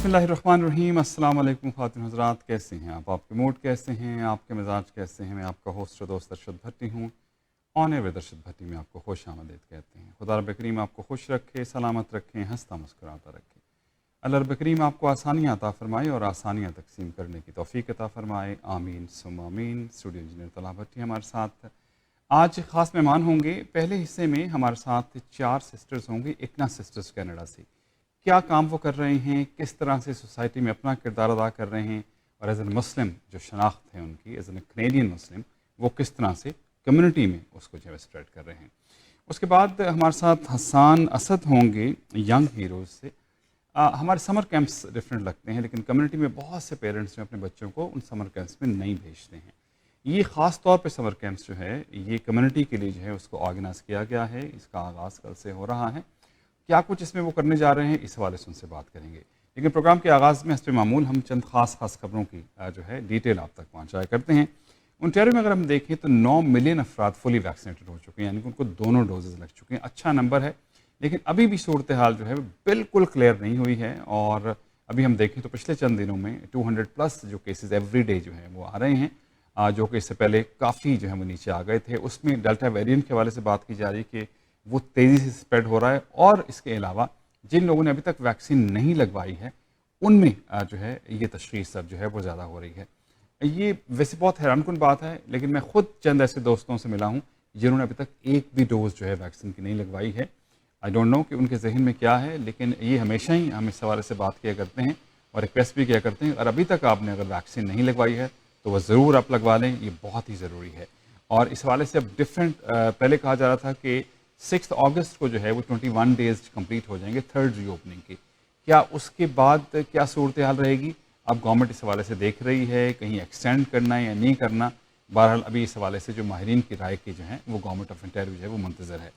اللہ الرحمن الرحیم۔ السلام علیکم خواتین حضرات، کیسے ہیں آپ کے موڈ کیسے ہیں، آپ کے مزاج کیسے ہیں؟ میں آپ کا ہوسٹ و دوست ارشد بھٹی ہوں۔ آن ایئر ود ارشد بھٹی میں آپ کو خوش آمدید کہتے ہیں۔ خدا رب کریم آپ کو خوش رکھے، سلامت رکھے، ہنستا مسکراتا رکھے۔ اللہ رب کریم آپ کو آسانیاں عطا فرمائے اور آسانیاں تقسیم کرنے کی توفیق عطا فرمائے، آمین ثم آمین۔ اسٹوڈیو انجینئر طلحہ بھٹی ہمارے ساتھ آج خاص مہمان ہوں گے۔ پہلے حصے میں ہمارے ساتھ 4 سسٹرز ہوں گی، اکنا سسٹرز کینیڈا سے۔ کیا کام وہ کر رہے ہیں، کس طرح سے سوسائٹی میں اپنا کردار ادا کر رہے ہیں، اور ایز اے مسلم جو شناخت ہے ان کی، ایز اے کینیڈین مسلم، وہ کس طرح سے کمیونٹی میں اس کو جو ہے اسپریڈ کر رہے ہیں۔ اس کے بعد ہمارے ساتھ حسان اسد ہوں گے ینگ ہیروز سے۔ ہمارے سمر کیمپس ڈفرینٹ لگتے ہیں، لیکن کمیونٹی میں بہت سے پیرنٹس جو اپنے بچوں کو ان سمر کیمپس میں نہیں بھیجتے ہیں۔ یہ خاص طور پہ سمر کیمپس جو ہے یہ کمیونٹی کے لیے جو ہے اس کو آرگنائز کیا گیا ہے۔ اس کا آغاز کل سے ہو رہا ہے۔ کیا کچھ اس میں وہ کرنے جا رہے ہیں، اس حوالے سے ان سے بات کریں گے۔ لیکن پروگرام کے آغاز میں حسب معمول ہم چند خاص خبروں کی جو ہے ڈیٹیل آپ تک پہنچایا کرتے ہیں۔ انٹیریو میں اگر ہم دیکھیں تو 9 ملین افراد فلی ویکسینیٹڈ ہو چکے ہیں، یعنی کہ ان کو دونوں ڈوزز لگ چکے ہیں۔ اچھا نمبر ہے، لیکن ابھی بھی صورتحال جو ہے بالکل کلیئر نہیں ہوئی ہے، اور ابھی ہم دیکھیں تو پچھلے چند دنوں میں 200+ جو کیسز ایوری ڈے جو ہیں وہ آ رہے ہیں، جو کہ اس سے پہلے کافی جو ہے وہ نیچے آ گئے تھے۔ اس میں ڈیلٹا ویریئنٹ کے حوالے سے بات کی جا رہی ہے کہ وہ تیزی سے اسپریڈ ہو رہا ہے، اور اس کے علاوہ جن لوگوں نے ابھی تک ویکسین نہیں لگوائی ہے ان میں جو ہے یہ تشخیص اب جو ہے وہ زیادہ ہو رہی ہے۔ یہ ویسے بہت حیران کن بات ہے، لیکن میں خود چند ایسے دوستوں سے ملا ہوں جنہوں نے ابھی تک ایک بھی ڈوز جو ہے ویکسین کی نہیں لگوائی ہے۔ آئی ڈونٹ نو کہ ان کے ذہن میں کیا ہے، لیکن یہ ہمیشہ ہی ہم اس حوالے سے بات کیا کرتے ہیں اور ریکویسٹ بھی کیا کرتے ہیں، اور ابھی تک آپ نے اگر ویکسین نہیں لگوائی ہے تو وہ ضرور آپ لگوا لیں، یہ بہت ہی ضروری ہے۔ اور اس حوالے سے اب ڈفرینٹ پہلے کہا جا رہا تھا کہ 6 اگست کو جو ہے وہ 21 ڈیز کمپلیٹ ہو جائیں گے تھرڈ ری اوپننگ کی۔ کیا اس کے بعد کیا صورتحال رہے گی؟ اب گورنمنٹ اس حوالے سے دیکھ رہی ہے کہیں ایکسٹینڈ کرنا ہے یا نہیں کرنا۔ بہرحال ابھی اس حوالے سے جو ماہرین کی رائے کی جو ہے وہ گورنمنٹ آف انٹیریو جو ہے وہ منتظر ہے۔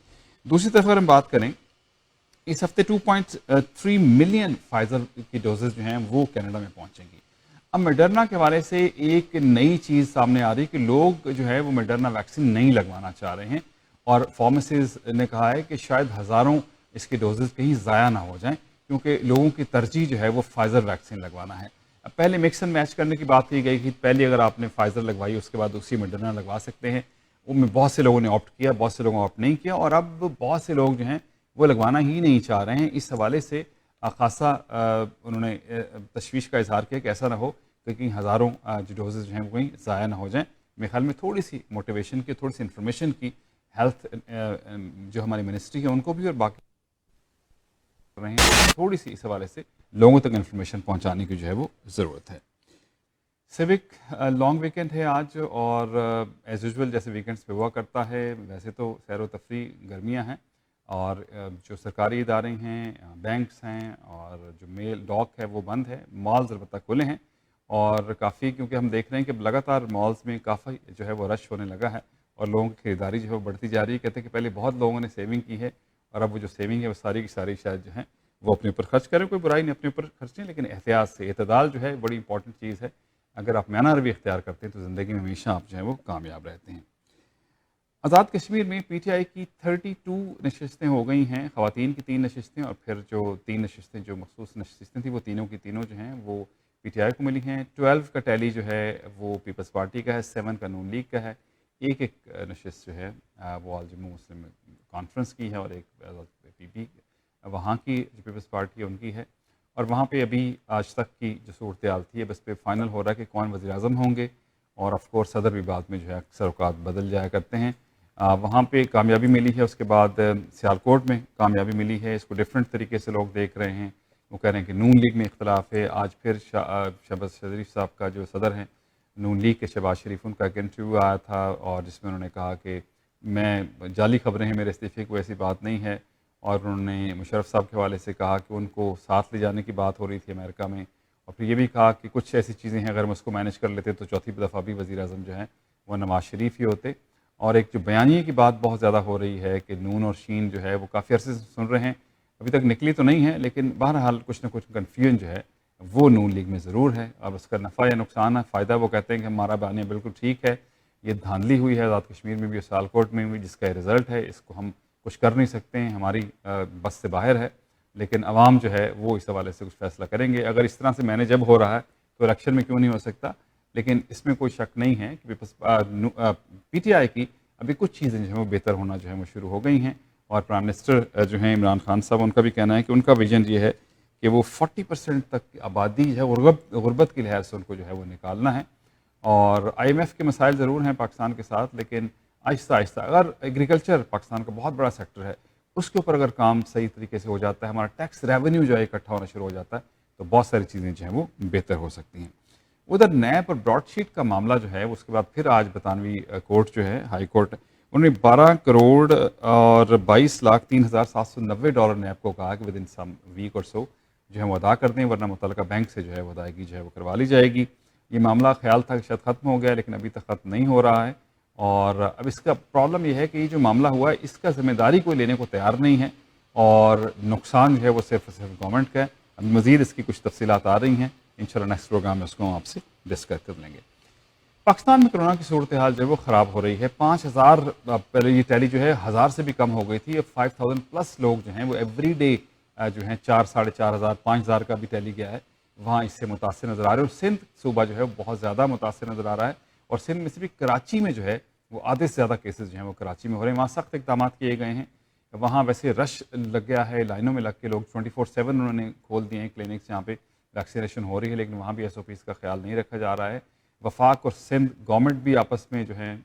دوسری طرف اگر ہم بات کریں، اس ہفتے 2.3 ملین فائزر کی ڈوزز جو ہیں وہ کینیڈا میں پہنچیں گی۔ اب میڈرنا کے حوالے سے ایک نئی چیز سامنے آ رہی ہے کہ لوگ جو ہے وہ میڈرنا ویکسین نہیں لگوانا چاہ رہے ہیں، اور فارمیسیز نے کہا ہے کہ شاید ہزاروں اس کی ڈوزز کہیں ضائع نہ ہو جائیں، کیونکہ لوگوں کی ترجیح جو ہے وہ فائزر ویکسین لگوانا ہے۔ اب پہلے مکس اینڈ میچ کرنے کی بات کی گئی کہ پہلے اگر آپ نے فائزر لگوائی اس کے بعد اسی میڈرنا لگوا سکتے ہیں، ان میں بہت سے لوگوں نے آپٹ کیا، بہت سے لوگوں نے آپٹ نہیں کیا، اور اب بہت سے لوگ جو ہیں وہ لگوانا ہی نہیں چاہ رہے ہیں۔ اس حوالے سے خاصا انہوں نے تشویش کا اظہار کیا کہ ایسا نہ ہو کہ کہیں ہزاروں جو ڈوزز جو ہیں وہ کہیں ضائع نہ ہو جائیں۔ میرے خیال میں تھوڑی سی موٹیویشن کی، تھوڑی سی انفارمیشن کی، ہیلتھ جو ہماری منسٹری ہے ان کو بھی اور باقی رہے ہیں، تھوڑی سی اس حوالے سے لوگوں تک انفارمیشن پہنچانے کی جو ہے وہ ضرورت ہے۔ سیوک لانگ ویکینڈ ہے آج، اور ایز یوزول جیسے ویکینڈس پہ ہوا کرتا ہے، ویسے تو سیر و تفریح گرمیاں ہیں، اور جو سرکاری ادارے ہیں، بینکس ہیں، اور جو میل ڈاک ہے وہ بند ہے۔ مالز البتہ کھلے ہیں، اور کافی کیونکہ ہم دیکھ رہے ہیں کہ لگاتار مالز میں کافی جو ہے وہ رش ہونے لگا ہے، اور لوگوں کی خریداری جو ہے وہ بڑھتی جا رہی ہے۔ کہتے ہیں کہ پہلے بہت لوگوں نے سیونگ کی ہے، اور اب وہ جو سیونگ ہے وہ ساری کی ساری شاید جو ہیں وہ اپنے اوپر خرچ کریں۔ کوئی برائی نہیں اپنے اوپر خرچیں، لیکن احتیاط سے، اعتدال جو ہے بڑی امپورٹنٹ چیز ہے۔ اگر آپ میانہ روی اختیار کرتے ہیں تو زندگی میں ہمیشہ آپ جو ہیں وہ کامیاب رہتے ہیں۔ آزاد کشمیر میں پی ٹی آئی کی 32 نشستیں ہو گئی ہیں، خواتین کی 3 نشستیں، اور پھر جو 3 نشستیں جو مخصوص نشستیں تھیں وہ تینوں کی تینوں جو ہیں وہ پی ٹی آئی کو ملی ہیں۔ 12 کا ٹیلی جو ہے وہ پیپلز پارٹی کا ہے، 7 کا نون لیگ کا ہے، ایک نشست جو ہے وہ آل جموں مسلم کانفرنس کی ہے، اور ایک پی پی وہاں کی جو پیپلز پارٹی ہے ان کی ہے۔ اور وہاں پہ ابھی آج تک کی جو صورتحال تھی اب اس پہ فائنل ہو رہا ہے کہ کون وزیر اعظم ہوں گے، اور آف کورس صدر بھی بعد میں جو ہے اکثر اوقات بدل جایا کرتے ہیں۔ وہاں پہ کامیابی ملی ہے، اس کے بعد سیالکوٹ میں کامیابی ملی ہے۔ اس کو ڈفرینٹ طریقے سے لوگ دیکھ رہے ہیں، وہ کہہ رہے ہیں کہ نون لیگ میں اختلاف ہے۔ آج پھر شہباز شریف صاحب کا جو صدر ہیں نون لیگ کے، شہباز شریف، ان کا ایک انٹرویو آیا تھا، اور جس میں انہوں نے کہا کہ میں جعلی خبریں ہیں میرے استعفے کو، ایسی بات نہیں ہے، اور انہوں نے مشرف صاحب کے حوالے سے کہا کہ ان کو ساتھ لے جانے کی بات ہو رہی تھی امریکہ میں، اور پھر یہ بھی کہا کہ کچھ ایسی چیزیں ہیں اگر ہم اس کو مینیج کر لیتے تو چوتھی دفعہ بھی وزیر اعظم جو ہیں وہ نواز شریف ہی ہوتے۔ اور ایک جو بیانیے کی بات بہت زیادہ ہو رہی ہے کہ نون اور شین جو ہے وہ کافی عرصے سے سن رہے ہیں، ابھی تک نکلی تو نہیں ہے، لیکن بہرحال کچھ نہ کچھ کنفیوژن جو ہے وہ نون لیگ میں ضرور ہے۔ اب اس کا نفع یا نقصان ہے، فائدہ وہ کہتے ہیں کہ ہمارا بیانیہ بالکل ٹھیک ہے، یہ دھاندلی ہوئی ہے آزاد کشمیر میں بھی اور سیالکوٹ میں بھی، جس کا رزلٹ ہے، اس کو ہم کچھ کر نہیں سکتے ہیں، ہماری بس سے باہر ہے۔ لیکن عوام جو ہے وہ اس حوالے سے کچھ فیصلہ کریں گے. اگر اس طرح سے مینیج اب ہو رہا ہے تو الیکشن میں کیوں نہیں ہو سکتا. لیکن اس میں کوئی شک نہیں ہے کہ پی ٹی آئی کی ابھی کچھ چیزیں جو ہیں وہ بہتر ہونا جو ہے وہ شروع ہو گئی ہیں. اور پرائم منسٹر جو ہیں عمران خان صاحب، ان کا بھی کہنا ہے کہ ان کا ویژن یہ ہے کہ وہ 40% تک آبادی جو ہے غربت کی لحاظ سے ان کو جو ہے وہ نکالنا ہے. اور آئی ایم ایف کے مسائل ضرور ہیں پاکستان کے ساتھ، لیکن آہستہ آہستہ اگر ایگریکلچر پاکستان کا بہت بڑا سیکٹر ہے، اس کے اوپر اگر کام صحیح طریقے سے ہو جاتا ہے، ہمارا ٹیکس ریونیو جو ہے اکٹھا ہونا شروع ہو جاتا ہے، تو بہت ساری چیزیں جو ہیں وہ بہتر ہو سکتی ہیں. ادھر نیب اور براڈ شیٹ کا معاملہ جو ہے اس کے بعد پھر آج برطانوی کورٹ جو ہے ہائی کورٹ، انہوں نے 12 کروڑ اور 22,03,790 نیب کو کہا کہ ود ان سم ویک اور سو جو ہے وہ ادا کر دیں، ورنہ متعلقہ بینک سے جو ہے وہ ادائیگی جو ہے وہ کروا لی جائے گی. یہ معاملہ خیال تھا کہ شاید ختم ہو گیا، لیکن ابھی تک ختم نہیں ہو رہا ہے. اور اب اس کا پرابلم یہ ہے کہ یہ جو معاملہ ہوا ہے اس کا ذمہ داری کوئی لینے کو تیار نہیں ہے، اور نقصان جو ہے وہ صرف گورنمنٹ کا ہے. ابھی مزید اس کی کچھ تفصیلات آ رہی ہیں، انشاءاللہ نیکسٹ پروگرام میں اس کو ہم آپ سے ڈسکس کر لیں گے. پاکستان میں کرونا کی صورتحال جو ہے وہ خراب ہو رہی ہے. 5,000 پہلے یہ ٹیلی جو ہے 1,000 سے بھی کم ہو گئی تھی. اب 5,000 پلس لوگ جو ہیں وہ ایوری ڈے جو ہیں 4 ساڑھے 4,000 5,000 کا بھی ٹیلی گیا ہے، وہاں اس سے متاثر نظر آ رہے ہیں. اور سندھ صوبہ جو ہے وہ بہت زیادہ متاثر نظر آ رہا ہے، اور سندھ میں سے بھی کراچی میں جو ہے وہ آدھے سے زیادہ کیسز جو ہیں وہ کراچی میں ہو رہے ہیں. وہاں سخت اقدامات کیے گئے ہیں. وہاں ویسے رش لگ گیا ہے، لائنوں میں لگ کے لوگ 24/7 انہوں نے کھول دیے ہیں کلینکس جہاں پہ ویکسینیشن ہو رہی ہے، لیکن وہاں بھی ایس او پیز کا خیال نہیں رکھا جا رہا ہے. وفاق اور سندھ گورنمنٹ بھی آپس میں جو ہیں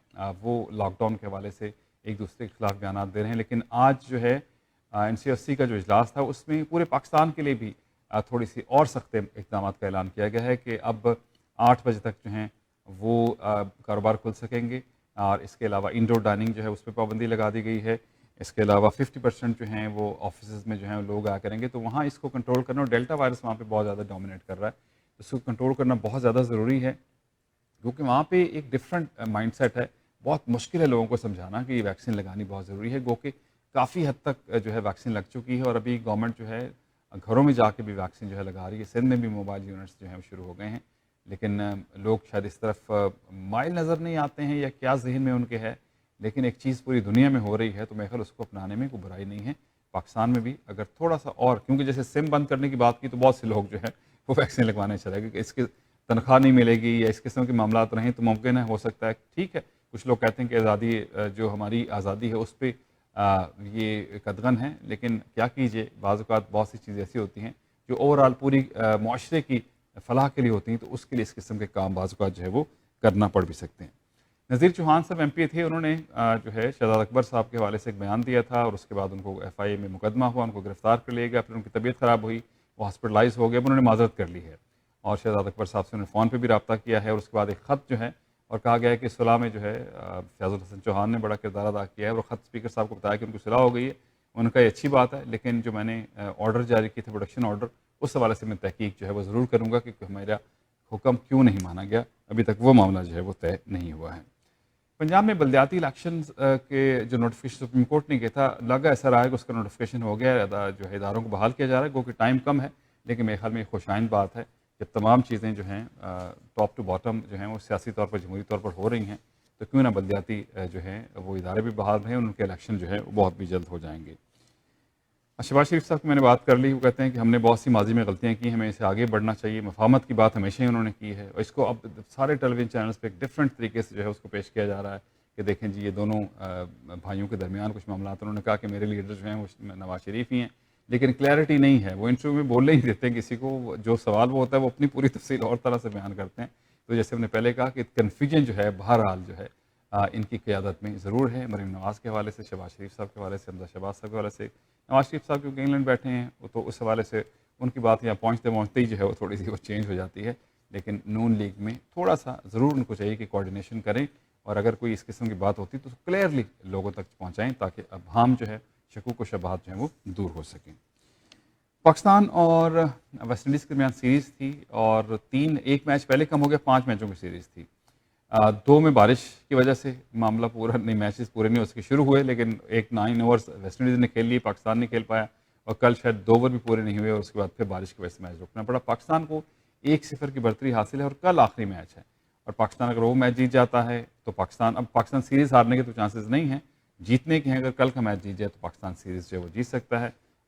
وہ لاک ڈاؤن کے حوالے سے ایک دوسرے کے خلاف بیانات دے رہے ہیں. لیکن آج جو ہے این سی ایف سی کا جو اجلاس تھا اس میں پورے پاکستان کے لیے بھی تھوڑی سی اور سخت اقدامات کا اعلان کیا گیا ہے کہ اب 8 بجے تک جو ہیں وہ کاروبار کھل سکیں گے. اور اس کے علاوہ انڈور ڈائننگ جو ہے اس پہ پابندی لگا دی گئی ہے. اس کے علاوہ 50% جو ہیں وہ آفیسز میں جو ہیں لوگ آیا کریں گے. تو وہاں اس کو کنٹرول کرنا، اور ڈیلٹا وائرس وہاں پہ بہت زیادہ ڈومینیٹ کر رہا ہے، اس کو کنٹرول کرنا بہت زیادہ ضروری ہے، کیونکہ وہاں پہ ایک ڈفرینٹ مائنڈ سیٹ ہے. بہت مشکل ہے لوگوں کو سمجھانا کہ یہ ویکسین لگانی بہت ضروری ہے. گو کہ کافی حد تک جو ہے ویکسین لگ چکی ہے، اور ابھی گورنمنٹ جو ہے گھروں میں جا کے بھی ویکسین جو ہے لگا رہی ہے. سندھ میں بھی موبائل یونٹس جو ہیں شروع ہو گئے ہیں، لیکن لوگ شاید اس طرف مائل نظر نہیں آتے ہیں یا کیا ذہن میں ان کے ہے. لیکن ایک چیز پوری دنیا میں ہو رہی ہے تو میرے خیال اس کو اپنانے میں کوئی برائی نہیں ہے. پاکستان میں بھی اگر تھوڑا سا اور، کیونکہ جیسے سم بند کرنے کی بات کی تو بہت سے لوگ جو ہے وہ ویکسین لگوانے چلے گئے کہ اس کی تنخواہ نہیں ملے گی یا اس قسم کے معاملات رہیں تو ممکن ہے، ہو سکتا ہے. ٹھیک ہے، کچھ لوگ کہتے ہیں کہ آزادی جو ہماری آزادی ہے اس پہ یہ قدغن ہے، لیکن کیا کیجیے، بعض اوقات بہت سی چیزیں ایسی ہوتی ہیں جو اوور آل پوری معاشرے کی فلاح کے لیے ہوتی ہیں، تو اس کے لیے اس قسم کے کام بعض اوقات جو ہے وہ کرنا پڑ بھی سکتے ہیں. نذیر چوہان صاحب ایم پی تھے، انہوں نے جو ہے شہزاد اکبر صاحب کے حوالے سے ایک بیان دیا تھا، اور اس کے بعد ان کو ایف آئی اے میں مقدمہ ہوا، ان کو گرفتار کر لیا گیا. پھر ان کی طبیعت خراب ہوئی، وہ ہاسپٹلائز ہو گئے، انہوں نے معذرت کر لی ہے، اور شہزاد اکبر صاحب سے انہوں نے فون پہ بھی رابطہ کیا ہے. اور اس کے بعد ایک خط جو ہے، اور کہا گیا ہے کہ صلح میں جو ہے فیاض الحسن چوہان نے بڑا کردار ادا کیا ہے، اور خط اسپیکر صاحب کو بتایا کہ ان کو صلح ہو گئی ہے. ان کا یہ اچھی بات ہے، لیکن جو میں نے آرڈر جاری کیے تھے، پروڈکشن آرڈر، اس حوالے سے میں تحقیق جو ہے وہ ضرور کروں گا کہ ہمارا حکم کیوں نہیں مانا گیا. ابھی تک وہ معاملہ جو ہے وہ طے نہیں ہوا ہے. پنجاب میں بلدیاتی الیکشنز کے جو نوٹیفیکیشن سپریم کورٹ نے کیا تھا، لگا ایسا رہا ہے کہ اس کا نوٹیفیکیشن ہو گیا ہے، جو ہے اداروں کو بحال کیا جا رہا ہے. گو کہ ٹائم کم ہے، لیکن میرے خیال میں یہ خوشائند بات ہے. جب تمام چیزیں جو ہیں ٹاپ ٹو باٹم جو ہیں وہ سیاسی طور پر، جمہوری طور پر ہو رہی ہیں، تو کیوں نہ بلدیاتی جو ہیں وہ ادارے بھی بحال رہیں، اور ان کے الیکشن جو ہے وہ بہت بھی جلد ہو جائیں گے. شہباز شریف صاحب کی میں نے بات کر لی، وہ کہتے ہیں کہ ہم نے بہت سی ماضی میں غلطیاں کی، ہمیں اسے آگے بڑھنا چاہیے. مفاہمت کی بات ہمیشہ ہی انہوں نے کی ہے، اور اس کو اب سارے ٹیلی ویژن چینلز پہ ایک ڈفرینٹ طریقے سے جو ہے اس کو پیش کیا جا رہا ہے کہ دیکھیں جی یہ دونوں بھائیوں کے درمیان کچھ معاملات. انہوں نے کہا کہ میرے لیڈر جو ہیں وہ نواز شریف ہی ہیں، لیکن کلیئرٹی نہیں ہے. وہ انٹرویو میں بولنے ہی دیتے ہیں کسی کو، جو سوال وہ ہوتا ہے وہ اپنی پوری تفصیل اور طرح سے بیان کرتے ہیں. تو جیسے ہم نے پہلے کہا کہ کنفیوژن جو ہے بہرحال جو ہے ان کی قیادت میں ضرور ہے. مریم نواز کے حوالے سے، شہباز شریف صاحب کے حوالے سے، حمزہ شہباز صاحب کے حوالے سے. نواز شریف صاحب کیونکہ انگلینڈ بیٹھے ہیں تو اس حوالے سے ان کی بات یہاں پہنچتے پہنچتے ہی جو ہے وہ تھوڑی سی وہ چینج ہو جاتی ہے. لیکن نون لیگ میں تھوڑا سا ضرور ان کو چاہیے کہ کوآرڈینیشن کریں، اور اگر کوئی اس قسم کی بات ہوتی تو کلیئرلی لوگوں تک پہنچائیں، تاکہ ابہام جو ہے، شکوک و شبہات جو ہیں وہ دور ہو سکیں. پاکستان اور ویسٹ انڈیز کے درمیان سیریز تھی، اور ایک میچ پہلے کم ہو گیا، 5 میچوں کی سیریز تھی. 2 میں بارش کی وجہ سے معاملہ پورا نہیں، میچز پورے نہیں ہو سکے. شروع ہوئے لیکن 9 اوورز ویسٹ انڈیز نے کھیل لیے، پاکستان نہیں کھیل پایا، اور کل شاید 2 اوور بھی پورے نہیں ہوئے، اور اس کے بعد پھر بارش کی وجہ سے میچ روکنا پڑا. پاکستان کو 1-0 کی برتری حاصل ہے، اور کل آخری میچ ہے. اور پاکستان اگر وہ میچ جیت جاتا ہے تو پاکستان سیریز ہارنے کے تو چانسز نہیں ہیں، جیتنے کے ہیں. اگر کل کا میچ جیت جائے تو پاکستان سیریز جو ہے وہ جیت سکتا ہے.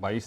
22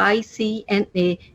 ICNA,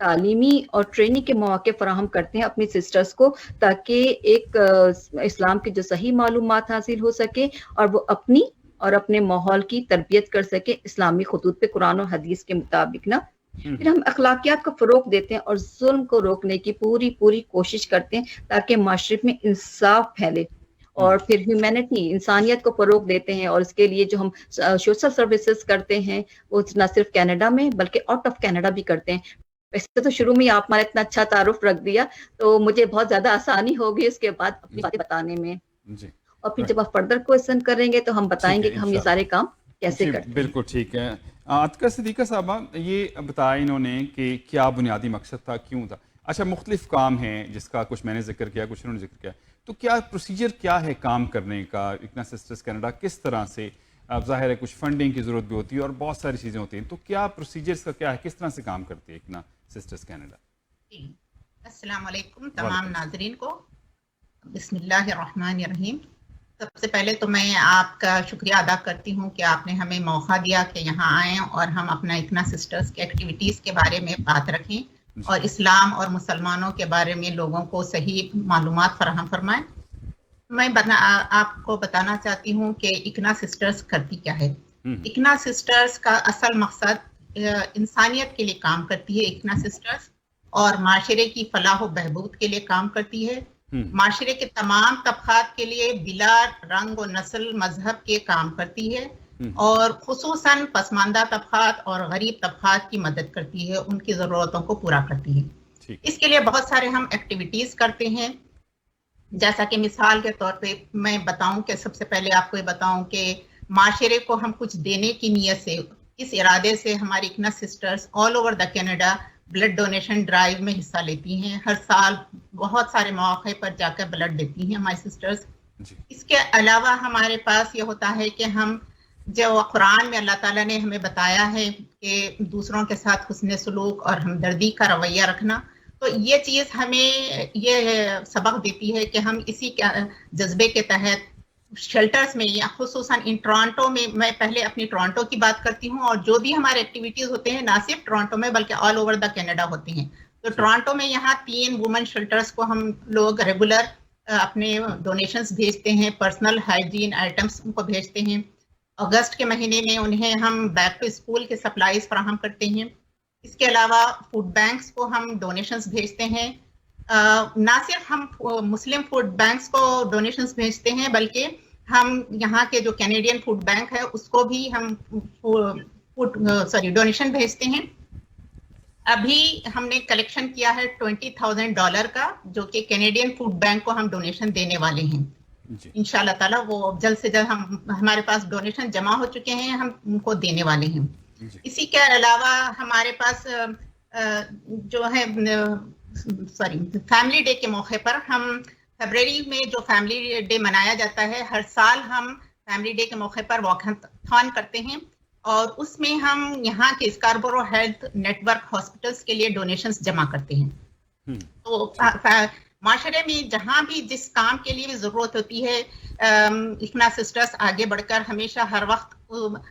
تعلیمی اور ٹریننگ کے مواقع فراہم کرتے ہیں اپنی سسٹرز کو، تاکہ ایک اسلام کی جو صحیح معلومات حاصل ہو سکے اور وہ اپنی اور اپنے ماحول کی تربیت کر سکے اسلامی خطوط پہ قرآن و حدیث کے مطابق نا۔ پھر ہم اخلاقیات کو فروغ دیتے ہیں اور ظلم کو روکنے کی پوری کوشش کرتے ہیں تاکہ معاشرے میں انصاف پھیلے، اور پھر ہیومینٹی انسانیت کو فروغ دیتے ہیں، اور اس کے لیے جو ہم سوشل سروسز کرتے ہیں وہ نہ صرف کینیڈا میں بلکہ آؤٹ آف کینیڈا بھی کرتے ہیں۔ ویسے تو شروع میں آپ ہمارا اتنا اچھا تعارف رکھ دیا تو مجھے بہت زیادہ آسانی ہوگی اس کے بعد اپنی باتیں بتانے میں، جی اور پھر جب آپ فردر کوئسچن کریں گے تو ہم بتائیں ٹھیک گے ہے کہ ہم یہ انشاءاللہ۔ سارے کام کیسے جی کرتے ہیں۔ بالکل ٹھیک ہے۔ عاتکہ صدیقہ صاحبہ یہ بتایا انہوں نے کہ کیا بنیادی مقصد تھا، کیوں تھا۔ اچھا، مختلف کام ہیں جس کا کچھ میں نے ذکر کیا، کچھ انہوں نے ذکر کیا، تو کیا پروسیجر کیا ہے کام کرنے کا اکنا سسٹرز کینیڈا، کس طرح سے؟ اب ظاہر ہے کچھ فنڈنگ کی ضرورت بھی ہوتی ہے اور بہت ساری چیزیں ہوتی ہیں، تو کیا پروسیجرز کا کیا ہے، کس طرح سے کام کرتی ہے اکنا سسٹرز کینیڈا؟ جی، السلام علیکم تمام ناظرین کو۔ بسم اللہ الرحمن الرحیم۔ سب سے پہلے تو میں آپ کا شکریہ ادا کرتی ہوں کہ آپ نے ہمیں موقع دیا کہ یہاں آئیں اور ہم اپنا اکنا سسٹرز کے ایکٹیویٹیز کے بارے میں بات رکھیں اور اسلام اور مسلمانوں کے بارے میں لوگوں کو صحیح معلومات فراہم فرمائیں۔ میں آپ کو بتانا چاہتی ہوں کہ اکنا سسٹرز کرتی کیا ہے۔ اکنا سسٹرز کا اصل مقصد انسانیت کے لیے کام کرتی ہے اکنا سسٹرز، اور معاشرے کی فلاح و بہبود کے لیے کام کرتی ہے، معاشرے کے تمام طبقات کے لیے بلا رنگ و نسل مذہب کے کام کرتی ہے، اور خصوصاً پسماندہ طبقات اور غریب طبقات کی مدد کرتی ہے، ان کی ضرورتوں کو پورا کرتی ہے۔ اس کے لیے بہت سارے ہم ایکٹیویٹیز کرتے ہیں، جیسا کہ مثال کے طور پہ میں بتاؤں کہ سب سے پہلے آپ کو یہ بتاؤں کہ معاشرے کو ہم کچھ دینے کی نیت سے، اس ارادے سے ہماری ICNA sisters all over the Canada blood donation drive میں حصہ لیتی ہیں۔ ہر سال بہت سارے مواقع پر جا کر بلڈ دیتی ہیں ہماری سسٹرز۔ اس کے علاوہ ہمارے پاس یہ ہوتا ہے کہ ہم جو قرآن میں اللہ تعالیٰ نے ہمیں بتایا ہے کہ دوسروں کے ساتھ حسن سلوک اور ہمدردی کا رویہ رکھنا، تو یہ چیز ہمیں یہ سبق دیتی ہے کہ ہم اسی جذبے کے تحت شیلٹرز میں، یا خصوصاً ان ٹورانٹو میں پہلے اپنی ٹورانٹو کی بات کرتی ہوں، اور جو بھی ہمارے ایکٹیویٹیز ہوتے ہیں نہ صرف ٹورانٹو میں بلکہ آل اوور دا کینیڈا ہوتے ہیں۔ تو ٹورانٹو میں یہاں 3 وومن شیلٹرز کو ہم لوگ ریگولر اپنے ڈونیشنز بھیجتے ہیں، پرسنل ہائیجین آئٹمس ان کو بھیجتے ہیں۔ اگست کے مہینے میں انہیں ہم بیک ٹو اسکول کے سپلائیز فراہم کرتے ہیں۔ اس کے علاوہ فوڈ بینکس کو ہم ڈونیشنز بھیجتے ہیں، نہ صرف ہم مسلم فوڈ بینکس کو ڈونیشنز بھیجتے ہیں بلکہ ہم یہاں کے جو کینیڈین فوڈ بینک ہے اس کو بھی ہم ڈونیشن بھیجتے ہیں۔ ابھی ہم نے کلیکشن کیا ہے $20,000 کا، جو کہ کینیڈین فوڈ بینک کو ہم ڈونیشن دینے والے ہیں انشاءاللہ تعالی۔ وہ جلد سے جلد ہمارے پاس ڈونیشن جمع ہو چکے ہیں، ہم ان کو دینے والے ہیں۔ اسی کے علاوہ ہمارے پاس جو ہے فیملی ڈے کے موقع پر ہم فیبرری میں جو فیملی ڈے منایا جاتا ہے، ہر سال ہم فیملی ڈے کے موقع پر واکتھان کرتے ہیں، اور اس میں ہم یہاں کے اسکاربورو ہیلتھ نیٹ ورک ہاسپٹلس کے لیے ڈونیشنز جمع کرتے ہیں۔ تو معاشرے میں جہاں بھی جس کام کے لیے بھی ضرورت ہوتی ہے، اکنا سسٹرز آگے بڑھ کر ہمیشہ ہر وقت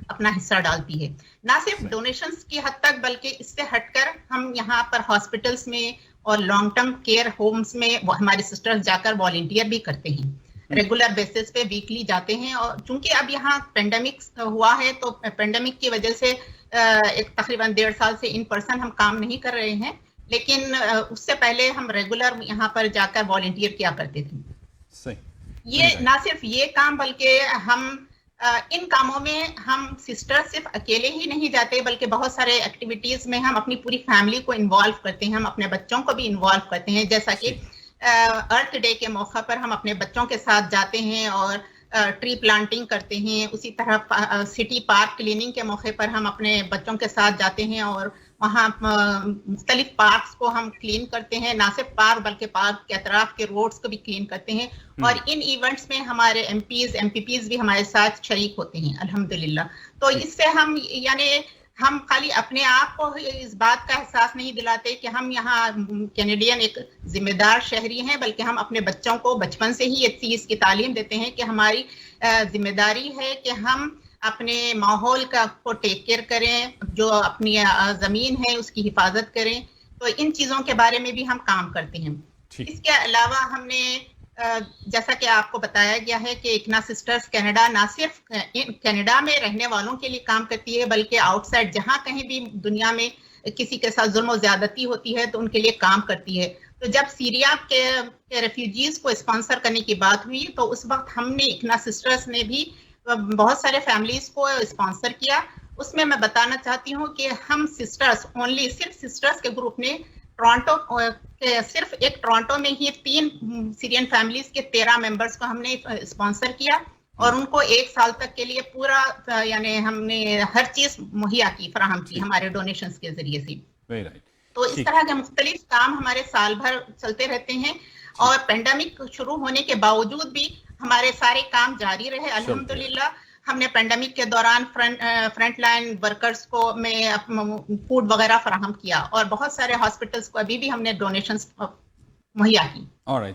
اپنا حصہ ڈالتی ہے، نہ صرف ڈونیشنز کی حد تک بلکہ اس سے ہٹ کر ہم یہاں پر ہاسپٹلس میں اور لانگ ٹرم کیئر ہومز میں ہمارے سسٹرز جا کر والنٹیئر بھی کرتے ہیں، ریگولر بیسس پہ ویکلی جاتے ہیں۔ اور چونکہ اب یہاں پینڈیمک ہوا ہے تو پینڈیمک کی وجہ سے تقریباً 1.5 سال سے ان پرسن ہم کام نہیں کر رہے ہیں، لیکن اس سے پہلے ہم ریگولر یہاں پر جا کر والنٹیئر کیا کرتے تھے۔ یہ نہ صرف یہ کام بلکہ ہم ان کاموں میں ہم سسٹر صرف اکیلے ہی نہیں جاتے بلکہ بہت سارے ایکٹیویٹیز میں ہم اپنی پوری فیملی کو انوالو کرتے ہیں، ہم اپنے بچوں کو بھی انوالو کرتے ہیں، جیسا کہ ارتھ ڈے کے موقع پر ہم اپنے بچوں کے ساتھ جاتے ہیں اور ٹری پلانٹنگ کرتے ہیں۔ اسی طرح سٹی پارک کلیننگ کے موقع پر ہم اپنے بچوں کے ساتھ جاتے ہیں اور وہاں مختلف پارکس کو ہم کلین کرتے ہیں، نہ صرف پارک بلکہ پارک کے اطراف کے روڈز کو بھی کلین کرتے ہیں، اور ان ایونٹس میں ہمارے ایم پی پیز بھی ہمارے ساتھ شریک ہوتے ہیں الحمدللہ۔ تو اس سے ہم خالی اپنے آپ کو اس بات کا احساس نہیں دلاتے کہ ہم یہاں کینیڈین ایک ذمہ دار شہری ہیں، بلکہ ہم اپنے بچوں کو بچپن سے ہی اس چیز کی تعلیم دیتے ہیں کہ ہماری ذمہ داری ہے کہ ہم اپنے ماحول کو ٹیک کیئر کریں، جو اپنی زمین ہے اس کی حفاظت کریں، تو ان چیزوں کے بارے میں بھی ہم کام کرتے ہیں. اس کے علاوہ ہم نے جیسا کہ آپ کو بتایا گیا ہے کہ اکنا سسٹرز کینیڈا نہ صرف کینیڈا میں رہنے والوں کے لیے کام کرتی ہے بلکہ آؤٹ سائڈ جہاں کہیں بھی دنیا میں کسی کے ساتھ ظلم و زیادتی ہوتی ہے تو ان کے لیے کام کرتی ہے. تو جب سیریا کے ریفیوجیز کو اسپانسر کرنے کی بات ہوئی تو اس وقت ہم نے اکنا سسٹرز نے بھی بہت سارے فیملیز کو اسپانسر کیا. اس میں بتانا چاہتی ہوں کہ ہم سسٹرز اونلی صرف سسٹرز کے گروپ نے ٹورانٹو صرف ایک ٹورانٹو میں ہی 3 سیرین فیملیز کے 13 ممبرز کو ہم نے اسپانسر کیا اور ان کو 1 سال تک کے لیے پورا یعنی ہم نے ہر چیز مہیا کی فراہم کی ہمارے ڈونیشنز کے ذریعے سے. تو اس طرح کے مختلف کام ہمارے سال بھر چلتے رہتے ہیں اور پینڈیمک شروع ہونے کے باوجود بھی ہمارے سارے کام جاری رہے. الحمدللہ ہم نے پینڈیمک کے دوران فرنٹ لائن ورکرز کو میں فوڈ وغیرہ فراہم کیا اور بہت سارے ہاسپٹلس کو ابھی بھی ہم نے ڈونیشنز مہیا کی.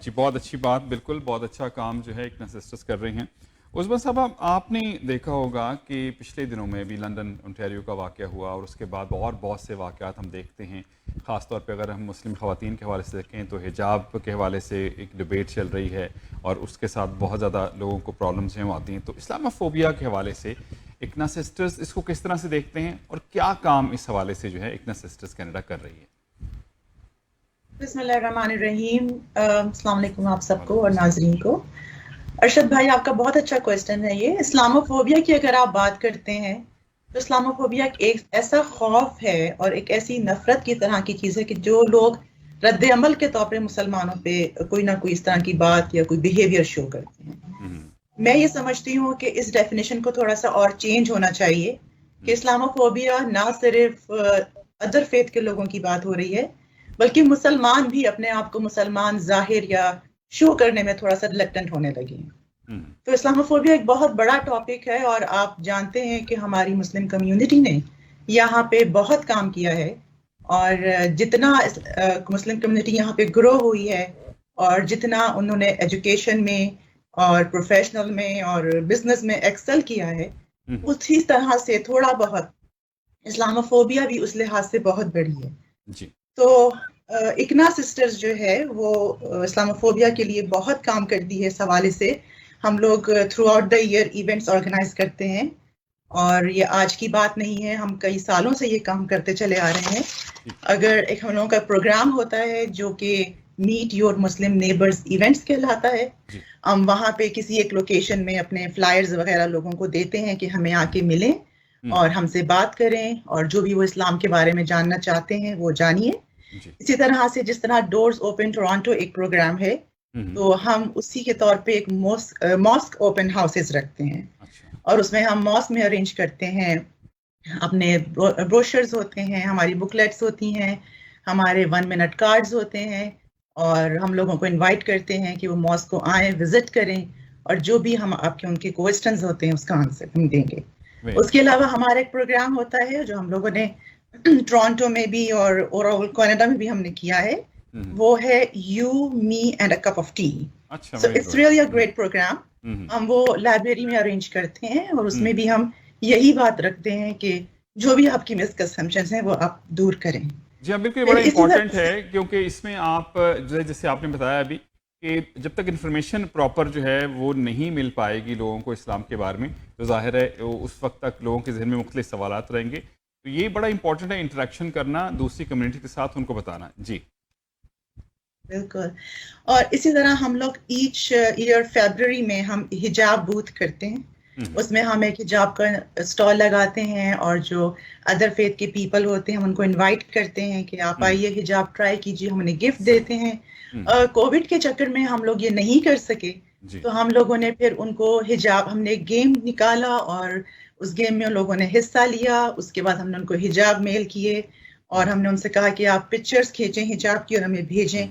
جی بہت اچھی بات, بالکل بہت اچھا کام جو ہے اکنا سسٹرز کر رہی ہیں. عثمان صاحب آپ نے دیکھا ہوگا کہ پچھلے دنوں میں بھی لندن انٹیریو کا واقعہ ہوا اور اس کے بعد اور بہت سے واقعات ہم دیکھتے ہیں, خاص طور پہ اگر ہم مسلم خواتین کے حوالے سے دیکھیں تو حجاب کے حوالے سے ایک ڈبیٹ چل رہی ہے اور اس کے ساتھ بہت زیادہ لوگوں کو پرابلمس ہیں آتی ہیں. تو اسلامو فوبیا کے حوالے سے اکنا سسٹرز اس کو کس طرح سے دیکھتے ہیں اور کیا کام اس حوالے سے جو ہے اکنا سسٹرز کینیڈا کر رہی ہے؟ بسم اللہ الرحمن الرحیم. السلام علیکم آپ سب کو اور ناظرین کو. ارشد بھائی آپ کا بہت اچھا کویسچن ہے یہ. اسلامو فوبیا کی اگر آپ بات کرتے ہیں تو اسلامو فوبیا ایک ایسا خوف ہے اور ایک ایسی نفرت کی طرح کی چیز ہے کہ جو لوگ رد عمل کے طور پہ مسلمانوں پہ کوئی نہ کوئی اس طرح کی بات یا کوئی بیہیویئر شو کرتے ہیں. میں یہ سمجھتی ہوں کہ اس ڈیفینیشن کو تھوڑا سا اور چینج ہونا چاہیے کہ اسلامو فوبیا نہ صرف ادر فیتھ کے لوگوں کی بات ہو رہی ہے بلکہ مسلمان بھی اپنے آپ کو مسلمان ظاہر یا شو کرنے میں تھوڑا سا ریلیکٹنٹ ہونے لگے ہیں. تو اسلامو فوبیا ایک بہت بڑا ٹاپک ہے اور آپ جانتے ہیں کہ ہماری مسلم کمیونٹی نے یہاں پہ بہت کام کیا ہے اور جتنا مسلم کمیونٹی یہاں پہ گرو ہوئی ہے اور جتنا انہوں نے ایجوکیشن میں اور پروفیشنل میں اور بزنس میں ایکسل کیا ہے اسی طرح سے تھوڑا بہت اسلامو فوبیا بھی اس لحاظ سے بہت بڑی ہے. جی تو اکنا سسٹرز جو ہے وہ اسلامو فوبیا کے لیے بہت کام کرتی ہے. اس حوالے سے ہم لوگ throughout the year events organize کرتے ہیں اور یہ آج کی بات نہیں ہے, ہم کئی سالوں سے یہ کام کرتے چلے آ رہے ہیں. اگر ایک ہم لوگوں کا پروگرام ہوتا ہے جو کہ meet your Muslim neighbours events کہلاتا ہے, ہم وہاں پہ کسی ایک لوکیشن میں اپنے فلائرز وغیرہ لوگوں کو دیتے ہیں کہ ہمیں آ کے ملیں اور ہم سے بات کریں اور جو بھی وہ اسلام کے بارے میں جاننا چاہتے ہیں وہ جانیے. اسی طرح سے جس طرح ڈورز اوپن ٹورانٹو ایک پروگرام ہے تو ہم اسی کے طور پہ ایک ماسک اوپن ہاؤسز رکھتے ہیں اور اس میں ہم ماسک میں ارینج کرتے ہیں, اپنے بروشرز ہوتے ہیں, ہماری بکلیٹس ہوتی ہیں, ہمارے 1 منٹ کارڈز ہوتے ہیں اور ہم لوگوں کو انوائٹ کرتے ہیں کہ وہ ماسک کو آئیں, وزٹ کریں اور جو بھی ہم آپ کے ان کے کوسچنز ہوتے ہیں اس کا آنسر ہم دیں گے. اس کے علاوہ ہمارا ایک پروگرام ہوتا ہے جو ہم لوگوں نے ٹورانٹو میں بھی اور اوور کینیڈا میں بھی ہم نے کیا ہے, وہ ہے you me and a cup of tea. So it's really a great program. ہم وہ لائبریری میں ارینج کرتے ہیں اور اس میں بھی ہم یہی بات رکھتے ہیں کہ جو بھی آپ کی مسکنسپشنز ہیں وہ آپ دور کریں. جی ہاں بالکل, بڑا امپورٹنٹ ہے کیونکہ اس میں آپ جیسے آپ نے بتایا ابھی کہ جب تک انفارمیشن پراپر جو ہے وہ نہیں مل پائے گی لوگوں کو اسلام کے بارے میں تو ظاہر ہے اس وقت تک لوگوں کے ذہن میں مختلف سوالات رہیں گے. تو یہ بڑا امپورٹنٹ ہے انٹریکشن کرنا دوسری کمیونٹی کے ساتھ, ان کو بتانا. جی بالکل. اور اسی طرح ہم لوگ ایچ ایئر فیبرری میں ہم حجاب بوتھ کرتے ہیں. اس میں ہم ایک حجاب کا اسٹال لگاتے ہیں اور جو ادر فیتھ کے پیپل ہوتے ہیں ہم ان کو انوائٹ کرتے ہیں کہ آپ آئیے حجاب ٹرائی کیجیے, ہم انہیں گفٹ دیتے ہیں. کووڈ کے چکر میں ہم لوگ یہ نہیں کر سکے تو ہم لوگوں نے پھر ان کو حجاب, ہم نے گیم نکالا اور اس گیم میں ان لوگوں نے حصہ لیا. اس کے بعد ہم نے ان کو حجاب میل کیے اور ہم نے ان سے کہا کہ آپ پکچرز کھینچیں حجاب کی اور ہمیں بھیجیں.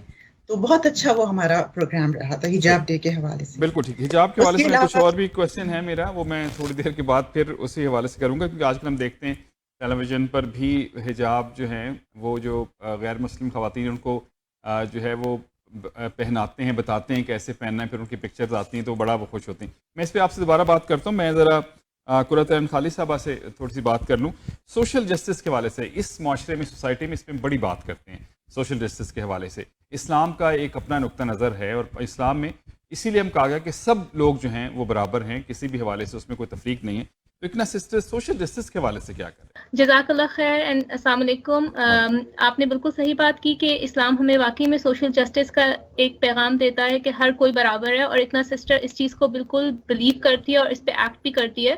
تو بہت اچھا وہ ہمارا پروگرام رہا تھا حجاب ڈے کے حوالے سے. بالکل ٹھیک. حجاب کے حوالے سے کچھ اور بھی کویشچن ہے میرا, وہ میں تھوڑی دیر کے بعد پھر اسی حوالے سے کروں گا کیونکہ آج کل ہم دیکھتے ہیں ٹیلی ویژن پر بھی حجاب جو ہیں وہ جو غیر مسلم خواتین ان کو جو ہے وہ پہناتے ہیں, بتاتے ہیں کیسے پہننا ہے, پھر ان کی پکچرز آتی ہیں تو بڑا وہ خوش ہوتے ہیں. میں اس پہ آپ سے دوبارہ بات کرتا ہوں. میں ذرا قرۃ عین خالد صاحبہ سے تھوڑی سی بات کر لوں. سوشل جسٹس کے حوالے سے اس معاشرے میں, سوسائٹی میں اس پہ بڑی بات کرتے ہیں. سوشل جسٹس کے حوالے سے. اسلام کا ایک اپنا نقطہ نظر ہے اور اسلام میں اسی لیے ہم کہا گیا کہ سب لوگ جو ہیں وہ برابر ہیں, کسی بھی حوالے سے اس میں کوئی تفریق نہیں ہے. تو اکنا سسٹر سوشل جسٹس کے حوالے سے کیا کریں؟ جزاک اللہ خیر اینڈ السلام علیکم. آپ نے بالکل صحیح بات کی کہ اسلام ہمیں واقعی میں سوشل جسٹس کا ایک پیغام دیتا ہے کہ ہر کوئی برابر ہے, اور اکنا سسٹر اس چیز کو بالکل بلیو کرتی ہے اور اس پہ ایکٹ بھی کرتی ہے.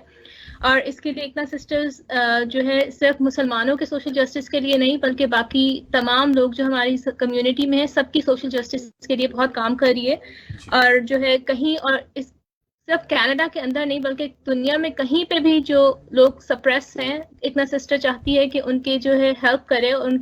اور اس کے لیے اکنا سسٹرز جو ہے صرف مسلمانوں کے سوشل جسٹس کے لیے نہیں بلکہ باقی تمام لوگ جو ہماری کمیونٹی میں ہیں سب کی سوشل جسٹس کے لیے بہت کام کر رہی ہے. اور جو ہے کہیں, اور اس صرف کینیڈا کے اندر نہیں بلکہ دنیا میں کہیں پہ بھی جو لوگ سپریس ہیں, اکنا سسٹر چاہتی ہے کہ ان کے جو ہے ہیلپ کرے اور ان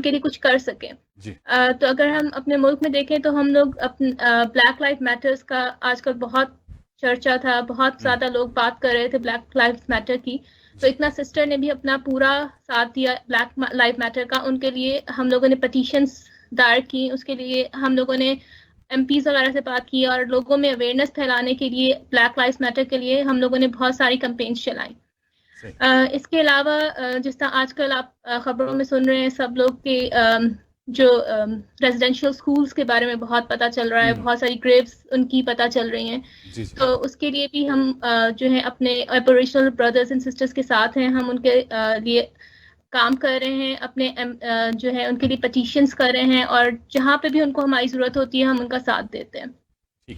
کے لیے کچھ کر سکیں. تو اگر ہم اپنے ملک میں دیکھیں تو ہم لوگ بلیک لائف میٹرز کا آج کل بہت چرچا تھا, بہت زیادہ لوگ بات کر رہے تھے بلیک لائف میٹر کی. تو اکنا سسٹر نے بھی اپنا پورا ساتھ دیا بلیک لائف میٹر کا. ان کے لیے ہم لوگوں نے پٹیشنز دائر کی, اس کے لیے ہم لوگوں نے ایم پیز وغیرہ سے بات کی, اور لوگوں میں اویئرنیس پھیلانے کے لیے بلیک لائف میٹر کے لیے ہم لوگوں نے بہت ساری کمپینز چلائیں. اس کے علاوہ جس طرح آج کل آپ خبروں میں سن رہے ہیں سب لوگ کے جو ریزیڈینشیل اسکولس کے بارے میں بہت پتہ چل رہا ہے, بہت ساری گریوز ان کی پتہ چل رہی ہیں. تو اس کے لیے بھی ہم جو ہے اپنے اپریشنل بردرز اینڈ سسٹرز کے ساتھ ہیں, ہم ان کے لیے کام کر رہے ہیں, اپنے جو ہے ان کے لیے پٹیشنز کر رہے ہیں, اور جہاں پہ بھی ان کو ہماری ضرورت ہوتی ہے ہم ان کا ساتھ دیتے ہیں.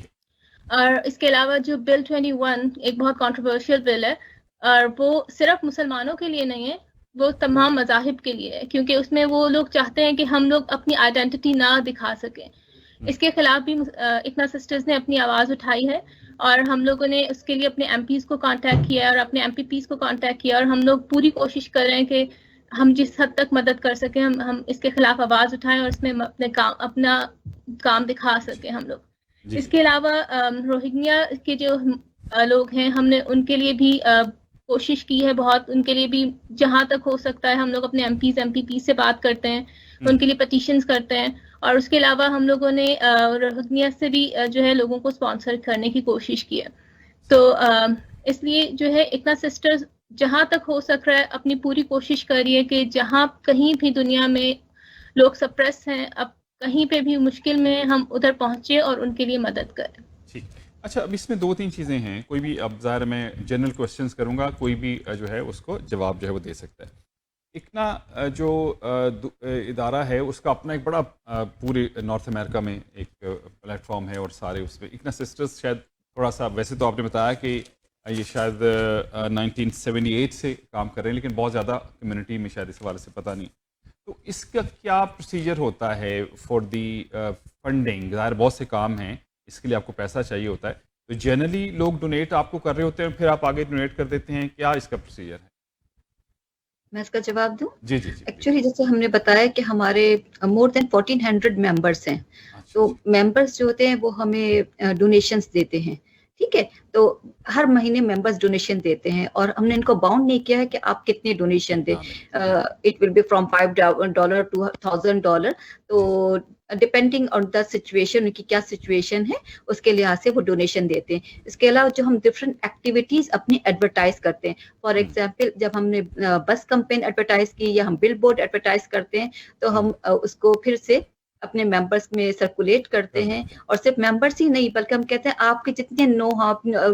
اور اس کے علاوہ جو بل 21 ایک بہت کنٹروورشل بل ہے, اور وہ صرف مسلمانوں کے لیے نہیں ہے, وہ تمام مذاہب کے لیے ہے, کیونکہ اس میں وہ لوگ چاہتے ہیں کہ ہم لوگ اپنی آئیڈینٹی نہ دکھا سکیں. اس کے خلاف بھی اکنا سسٹرز نے اپنی آواز اٹھائی ہے, اور ہم لوگوں نے اس کے لیے اپنے ایم پیز کو کانٹیکٹ کیا ہے اور اپنے ایم پی پیز کو کانٹیکٹ کیا, اور ہم لوگ پوری کوشش کر رہے ہیں کہ ہم جس حد تک مدد کر سکیں ہم اس کے خلاف آواز اٹھائیں اور اس میں اپنا کام دکھا سکیں ہم لوگ. اس کے علاوہ روہنگیا کے جو لوگ ہیں ہم نے ان کے لیے بھی کوشش کی ہے بہت, ان کے لیے بھی جہاں تک ہو سکتا ہے ہم لوگ اپنے ایم پی پی سے بات کرتے ہیں, ان کے لیے پٹیشنز کرتے ہیں. اور اس کے علاوہ ہم لوگوں نے روہنگیا سے بھی جو ہے لوگوں کو اسپانسر کرنے کی کوشش کی ہے. تو اس لیے جو ہے اکنا سسٹرز جہاں تک ہو سک رہا ہے اپنی پوری کوشش کر رہی ہے کہ جہاں کہیں بھی دنیا میں لوگ سپریس ہیں, اب کہیں پہ بھی مشکل میں ہم ادھر پہنچے اور ان کے لیے مدد کریں. ٹھیک. اچھا, اب اس میں 2-3 چیزیں ہیں, کوئی بھی, اب ظاہر میں جنرل کوشچنس کروں گا, کوئی بھی جو ہے اس کو جواب جو ہے وہ دے سکتا ہے. اکنا جو ادارہ ہے اس کا اپنا ایک بڑا پورے نارتھ امریکہ میں ایک پلیٹ فارم ہے, اور سارے اس پہ اکنا سسٹرز شاید تھوڑا سا, ویسے تو آپ نے بتایا کہ یہ شاید 1978 سے کام کر رہے ہیں, لیکن بہت زیادہ کمیونٹی میں شاید اس حوالے سے پتہ نہیں. تو اس کا کیا پروسیجر ہوتا ہے فار دی فنڈنگ؟ ظاہر بہت سے کام ہیں, اس کے لیے آپ کو پیسہ چاہیے ہوتا ہے, تو جنرلی لوگ ڈونیٹ آپ کو کر رہے ہوتے ہیں پھر آپ آگے ڈونیٹ کر دیتے ہیں, کیا اس کا پروسیجر ہے؟ میں اس کا جواب دوں. جی. ایکچولی جیسے ہم نے بتایا کہ ہمارے مور دین 1400 ممبرس ہیں, تو ممبرس جو ہوتے ہیں وہ ہمیں ڈونیشنس دیتے ہیں. ٹھیک ہے, تو ہر مہینے ممبرس ڈونیشن دیتے ہیں, اور ہم نے ان کو باؤنڈ نہیں کیا ہے کہ آپ کتنے ڈونیشن دیں. It will be from $5 to $1,000. تو ڈپینڈنگ آن دا سچویشن, ان کی کیا سچویشن ہے اس کے لحاظ سے وہ ڈونیشن دیتے ہیں. اس کے علاوہ جو ہم ڈفرینٹ ایکٹیویٹیز اپنی ایڈورٹائز کرتے ہیں, فار ایگزامپل جب ہم نے بس کمپین ایڈورٹائز کی یا ہم بل بورڈ ایڈورٹائز کرتے ہیں, تو ہم اس کو پھر سے اپنے ممبرس میں سرکولیٹ کرتے ہیں. اور صرف ممبرس ہی نہیں بلکہ ہم کہتے ہیں آپ کے جتنے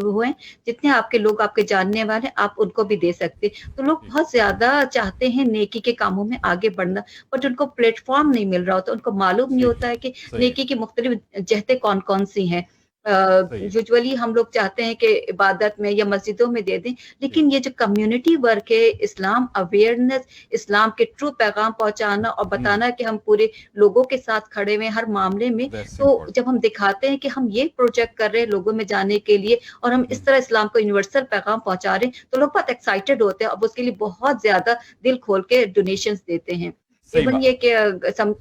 ہوئے, جتنے آپ کے لوگ آپ کے جاننے والے آپ ان کو بھی دے سکتے. تو لوگ بہت زیادہ چاہتے ہیں نیکی کے کاموں میں آگے بڑھنا, بٹ ان کو پلیٹ فارم نہیں مل رہا ہوتا, ان کو معلوم نہیں ہوتا ہے کہ نیکی کی مختلف جہتیں کون کون سی ہیں. یوزولی ہم لوگ چاہتے ہیں کہ عبادت میں یا مسجدوں میں دے دیں, لیکن یہ جو کمیونٹی ورک ہے, اسلام اویئرنیس, اسلام کے ٹرو پیغام پہنچانا اور بتانا کہ ہم پورے لوگوں کے ساتھ کھڑے ہوئے ہر معاملے میں, تو جب ہم دکھاتے ہیں کہ ہم یہ پروجیکٹ کر رہے ہیں لوگوں میں جانے کے لیے اور ہم اس طرح اسلام کو یونیورسل پیغام پہنچا رہے ہیں, تو لوگ بہت ایکسائٹیڈ ہوتے ہیں, اب اس کے لیے بہت زیادہ دل کھول کے ڈونیشنز دیتے ہیں. ایون یہ کہ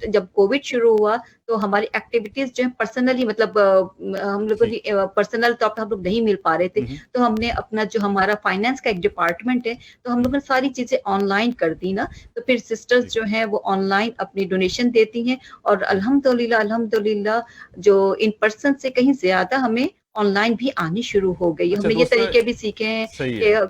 جب کووڈ شروع ہوا تو ہماری ایکٹیویٹیز جو ہیں پرسنلی, مطلب ہم لوگوں کی پرسنل طور پر ہم لوگ نہیں مل پا رہے تھے, تو ہم نے اپنا جو ہمارا فائنینس کا ایک ڈپارٹمنٹ ہے, تو ہم لوگوں نے ساری چیزیں آن لائن کر دی نا, تو پھر سسٹرز جو ہیں وہ آن لائن اپنی ڈونیشن دیتی ہیں, اور الحمدللہ جو ان پرسن سے کہیں زیادہ ہمیں آن لائن بھی آنی شروع ہو گئی. ہم نے یہ طریقے بھی سیکھے ہیں کہ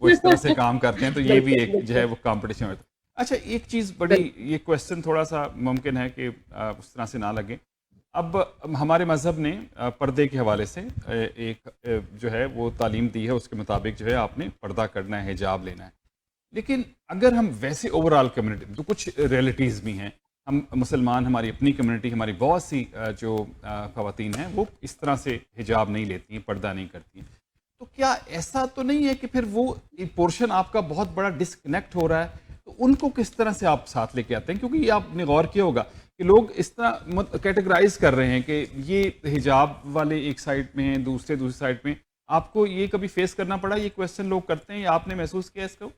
وہ اس طرح سے کام کرتے ہیں تو یہ بھی ایک جو ہے وہ کمپٹیشن ہوتا ہے. اچھا ایک چیز بڑی یہ کویسچن تھوڑا سا ممکن ہے کہ اس طرح سے نہ لگے. اب ہمارے مذہب نے پردے کے حوالے سے ایک جو ہے وہ تعلیم دی ہے, اس کے مطابق جو ہے آپ نے پردہ کرنا ہے, حجاب لینا ہے. لیکن اگر ہم ویسے اوور آل کمیونٹی تو کچھ ریئلٹیز بھی ہیں, ہم مسلمان ہماری اپنی کمیونٹی ہماری بہت سی جو خواتین ہیں وہ اس طرح سے حجاب نہیں لیتی ہیں, پردہ نہیں کرتی ہیں. تو کیا ایسا تو نہیں ہے کہ پھر وہ پورشن آپ کا بہت بڑا ڈسکنیکٹ ہو رہا ہے, تو ان کو کس طرح سے آپ ساتھ لے کے آتے ہیں؟ کیونکہ یہ آپ نے غور کیا ہوگا کہ لوگ اس طرح کیٹیگرائز کر رہے ہیں کہ یہ حجاب والے ایک سائڈ میں ہیں, دوسری سائڈ میں. آپ کو یہ کبھی فیس کرنا پڑا, یہ کویسچن لوگ کرتے ہیں یا آپ نے محسوس کیا اس کو؟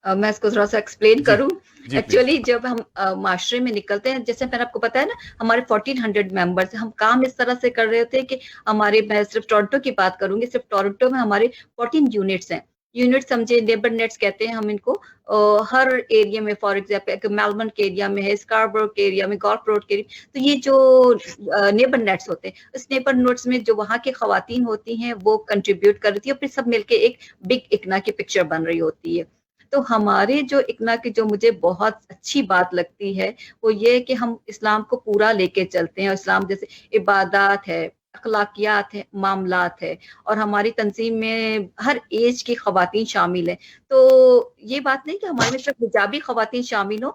میں اس کو تھوڑا سا ایکسپلین کروں. جی ایکچولی جب ہم معاشرے میں نکلتے ہیں, جیسے پھر آپ کو پتا ہے نا ہمارے 1400 ممبرس ہیں, ہم کام اس طرح سے کر رہے ہوتے ہیں کہ ہمارے, میں صرف ٹورنٹو کی بات کروں گی, صرف ٹورنٹو میں ہمارے 14 یونٹس ہیں. یونٹ سمجھے نیبر نیٹس کہتے ہیں ہم ان کو. ہر ایریا میں, فار ایگزامپل میلبرن کے ایریا میں ہے, اسکاربرو کے ایریا میں, گولف روڈ کے ایریا, تو یہ جو نیبر نیٹس ہوتے ہیں, اس نیبر نیٹس میں جو وہاں کی خواتین ہوتی ہیں وہ کنٹریبیوٹ کر رہی ہیں, اور پھر سب مل کے ایک بگ اکنا کی پکچر بن رہی ہوتی ہے. تو ہمارے جو اکنا کی جو مجھے بہت اچھی بات لگتی ہے وہ یہ کہ ہم اسلام کو پورا لے کے چلتے ہیں. اور اسلام جیسے عبادات ہے, اخلاقیات ہے, معاملات ہے, اور ہماری تنظیم میں ہر ایج کی خواتین شامل ہیں. تو یہ بات نہیں کہ ہمارے میں صرف حجابی خواتین شامل ہوں,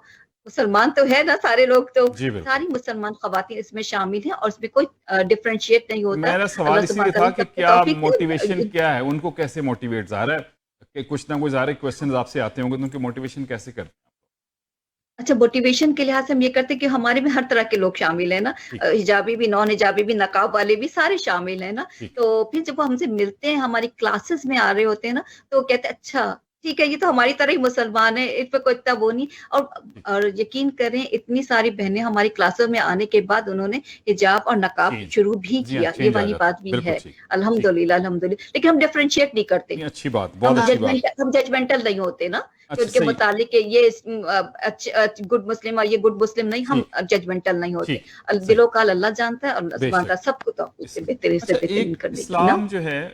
مسلمان تو ہے نا سارے لوگ, تو ساری مسلمان خواتین اس میں شامل ہیں اور اس میں کوئی ڈفرینشیٹ نہیں ہوتا. میرا سوال اسی لیے تھا کہ کیا موٹیویشن کیا ہے, ان کو کیسے موٹیویٹ, ظاہر ہے کہ کچھ نہ کچھ ظاہر کویسچنز آپ سے آتے ہوں گے, تو ان کی موٹیویشن کیسے کرتے ہیں؟ اچھا, موٹیویشن کے لحاظ سے ہم یہ کرتے ہیں کہ ہمارے میں ہر طرح کے لوگ شامل ہیں نا, حجابی بھی, نان حجابی بھی, نقاب والے بھی, سارے شامل ہیں نا. تو پھر جب وہ ہم سے ملتے ہیں, ہماری کلاسز میں آ رہے ہوتے ہیں نا, تو کہتے ہیں اچھا ٹھیک ہے, یہ تو ہماری طرح ہی مسلمان ہے, اس پہ کوئی اتنا وہ نہیں. اور یقین کریں اتنی ساری بہنیں ہماری کلاسوں میں آنے کے بعد انہوں نے حجاب اور نقاب شروع بھی کیا, یہ والی بات بھی ہے. الحمدللہ الحمدللہ. لیکن ہم ڈفرینشیٹ نہیں کرتے, اچھی بات, بہت اچھی بات. ہم ججمنٹل نہیں ہوتے نا کہ ان کے متعلق یہ گڈ مسلم اور یہ گڈ مسلم نہیں, ہم ججمنٹل نہیں ہوتے. دلوں کا اللہ جانتا ہے, اور اللہ سبحانہ تعالیٰ سب کو توفیق سے بہترین سے بہترین کرنے کی. اسلام جو ہے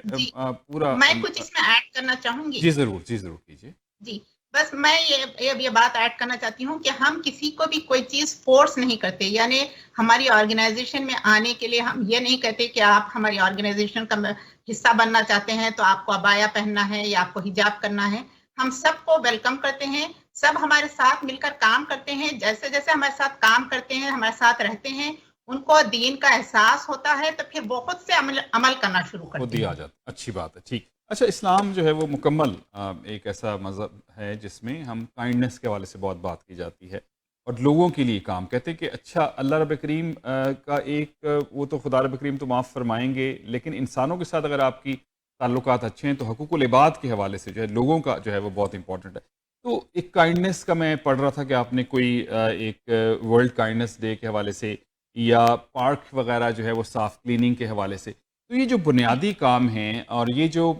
پورا, میں کچھ اس میں ایڈ کرنا چاہوں گی. جی ضرور, جی ضرور کیجیے. جی بس میں یہ بات ایڈ کرنا چاہتی ہوں کہ ہم کسی کو بھی کوئی چیز فورس نہیں کرتے. یعنی ہماری آرگنائزیشن میں آنے کے لیے ہم یہ نہیں کہتے کہ آپ ہماری آرگنائزیشن کا حصہ بننا چاہتے ہیں تو آپ کو عبایا پہننا ہے یا آپ کو حجاب کرنا ہے. ہم سب کو ویلکم کرتے ہیں, سب ہمارے ساتھ مل کر کام کرتے ہیں. جیسے جیسے ہمارے ساتھ کام کرتے ہیں, ہمارے ساتھ رہتے ہیں, ان کو دین کا احساس ہوتا ہے, تو پھر وہ خود سے عمل کرنا شروع کرتے ہیں. اچھی بات ہے, ٹھیک. اچھا, اسلام جو ہے وہ مکمل ایک ایسا مذہب ہے جس میں ہم کائنڈنس کے حوالے سے بہت بات کی جاتی ہے اور لوگوں کے لیے کام کہتے ہیں کہ اچھا اللہ رب کریم کا ایک, وہ تو خدا رب کریم تو معاف فرمائیں گے, لیکن انسانوں کے ساتھ اگر آپ کی تعلقات اچھے ہیں تو حقوق العباد کے حوالے سے جو ہے لوگوں کا جو ہے وہ بہت امپورٹنٹ ہے. تو ایک کائنڈنس کا میں پڑھ رہا تھا کہ آپ نے کوئی ایک ورلڈ کائنڈنس ڈے کے حوالے سے یا پارک وغیرہ جو ہے وہ صاف کلیننگ کے حوالے سے, تو یہ جو بنیادی کام ہیں اور یہ جو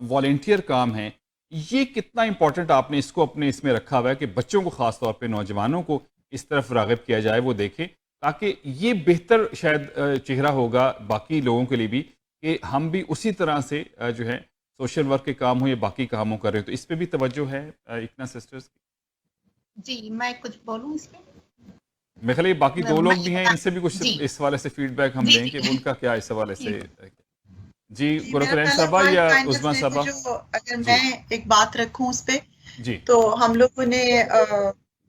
والنٹیئر کام ہیں, یہ کتنا امپورٹنٹ آپ نے اس کو اپنے اس میں رکھا ہوا ہے کہ بچوں کو خاص طور پہ, نوجوانوں کو اس طرف راغب کیا جائے, وہ دیکھیں, تاکہ یہ بہتر شاید چہرہ ہوگا باقی لوگوں کے لیے بھی کہ ہم بھی اسی طرح سے جو ہے سوشل ورک کے کام ہو یا باقی کاموں کر رہے ہو. تو اس پہ بھی توجہ ہے اکنا سسٹرز کی؟ جی میں کچھ بولوں اس پہ. میرے خیال باقی دو لوگ بھی ہیں, ان سے بھی کچھ اس حوالے سے فیڈ بیک ہم لیں کہ ان کا کیا اس حوالے سے. جی قرۃ صاحبہ یا عظمیٰ صاحبہ؟ اگر میں ایک بات رکھوں اس پہ, جی تو ہم لوگوں نے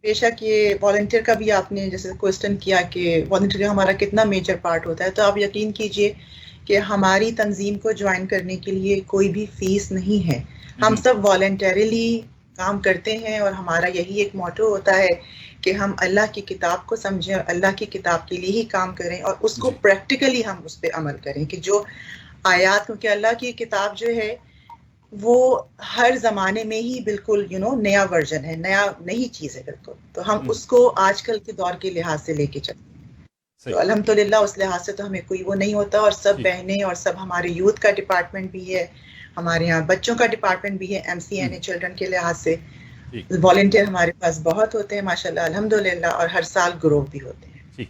بے شک یہ والنٹیئر کا بھی آپ نے جیسے کوشچن کیا کہ والنٹیئر ہمارا کتنا میجر پارٹ ہوتا ہے, تو آپ یقین کیجئے کہ ہماری تنظیم کو جوائن کرنے کے لیے کوئی بھی فیس نہیں ہے. ہم سب والنٹیرلی کام کرتے ہیں, اور ہمارا یہی ایک موٹو ہوتا ہے کہ ہم اللہ کی کتاب کو سمجھیں اور اللہ کی کتاب کے لیے ہی کام کریں, اور اس کو پریکٹیکلی ہم اس پہ عمل کریں کہ جو آیات, کیونکہ اللہ کی کتاب جو ہے وہ ہر زمانے میں ہی بالکل نیا ورژن ہے, نئی چیز ہے بالکل, تو ہم اس کو آج کل کے دور کے لحاظ سے لے کے چلتے ہیں. تو الحمدللہ اس لحاظ سے تو ہمیں کوئی وہ نہیں ہوتا, اور سب بہنیں اور سب ہمارے یوتھ کا ڈپارٹمنٹ بھی ہے, ہمارے یہاں بچوں کا ڈپارٹمنٹ بھی ہے, MCNA چلڈرن کے لحاظ سے والنٹیئر ہمارے پاس بہت ہوتے ہیں ماشاءاللہ الحمدللہ, اور ہر سال گرو بھی ہوتے ہیں. ٹھیک.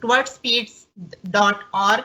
towardspeeds.org।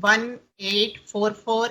1844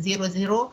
00।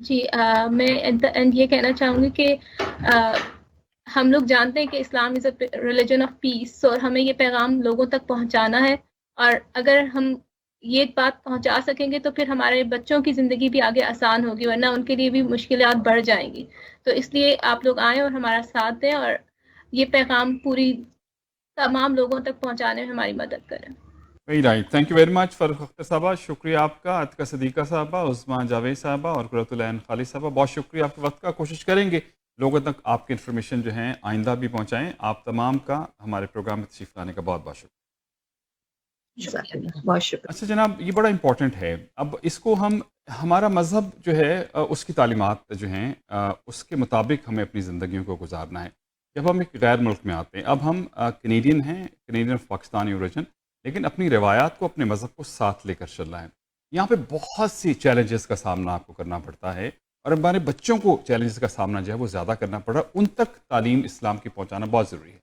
جی میں ایٹ دا اینڈ یہ کہنا چاہوں گی کہ ہم لوگ جانتے ہیں کہ اسلام از اے ریلیجن آف پیس، اور ہمیں یہ پیغام لوگوں تک پہنچانا ہے، اور اگر ہم یہ بات پہنچا سکیں گے تو پھر ہمارے بچوں کی زندگی بھی آگے آسان ہوگی، ورنہ ان کے لیے بھی مشکلات بڑھ جائیں گی. تو اس لیے آپ لوگ آئیں اور ہمارا ساتھ دیں، اور یہ پیغام پوری تمام لوگوں تک پہنچانے میں ہماری مدد کریں. Very right, thank you very much Farooq Akhtar صاحبہ، شکریہ آپ کا. عتیقہ صدیقہ صاحبہ، عثمان جاوید صاحبہ اور قرۃ العین خالد صاحبہ، بہت شکریہ آپ کے وقت کا. کوشش کریں گے لوگوں تک آپ کی انفارمیشن جو ہیں آئندہ بھی پہنچائیں. آپ تمام کا ہمارے پروگرام میں تشریف لانے کا بہت بہت شکریہ. بہت شکریہ. اچھا جناب، یہ بڑا امپورٹنٹ ہے. اب اس کو ہمارا مذہب جو ہے اس کی تعلیمات جو ہیں اس کے مطابق ہمیں اپنی زندگیوں کو گزارنا ہے. جب ہم ایک غیر ملک میں آتے ہیں، اب ہم کینیڈین ہیں، کینیڈین آف پاکستانی اوریجن، لیکن اپنی روایات کو، اپنے مذہب کو ساتھ لے کر چل رہا ہے. یہاں پہ بہت سی چیلنجز کا سامنا آپ کو کرنا پڑتا ہے، اور ہمارے بچوں کو چیلنجز کا سامنا جو ہے وہ زیادہ کرنا پڑ رہا ہے. ان تک تعلیم اسلام کی پہنچانا بہت ضروری ہے.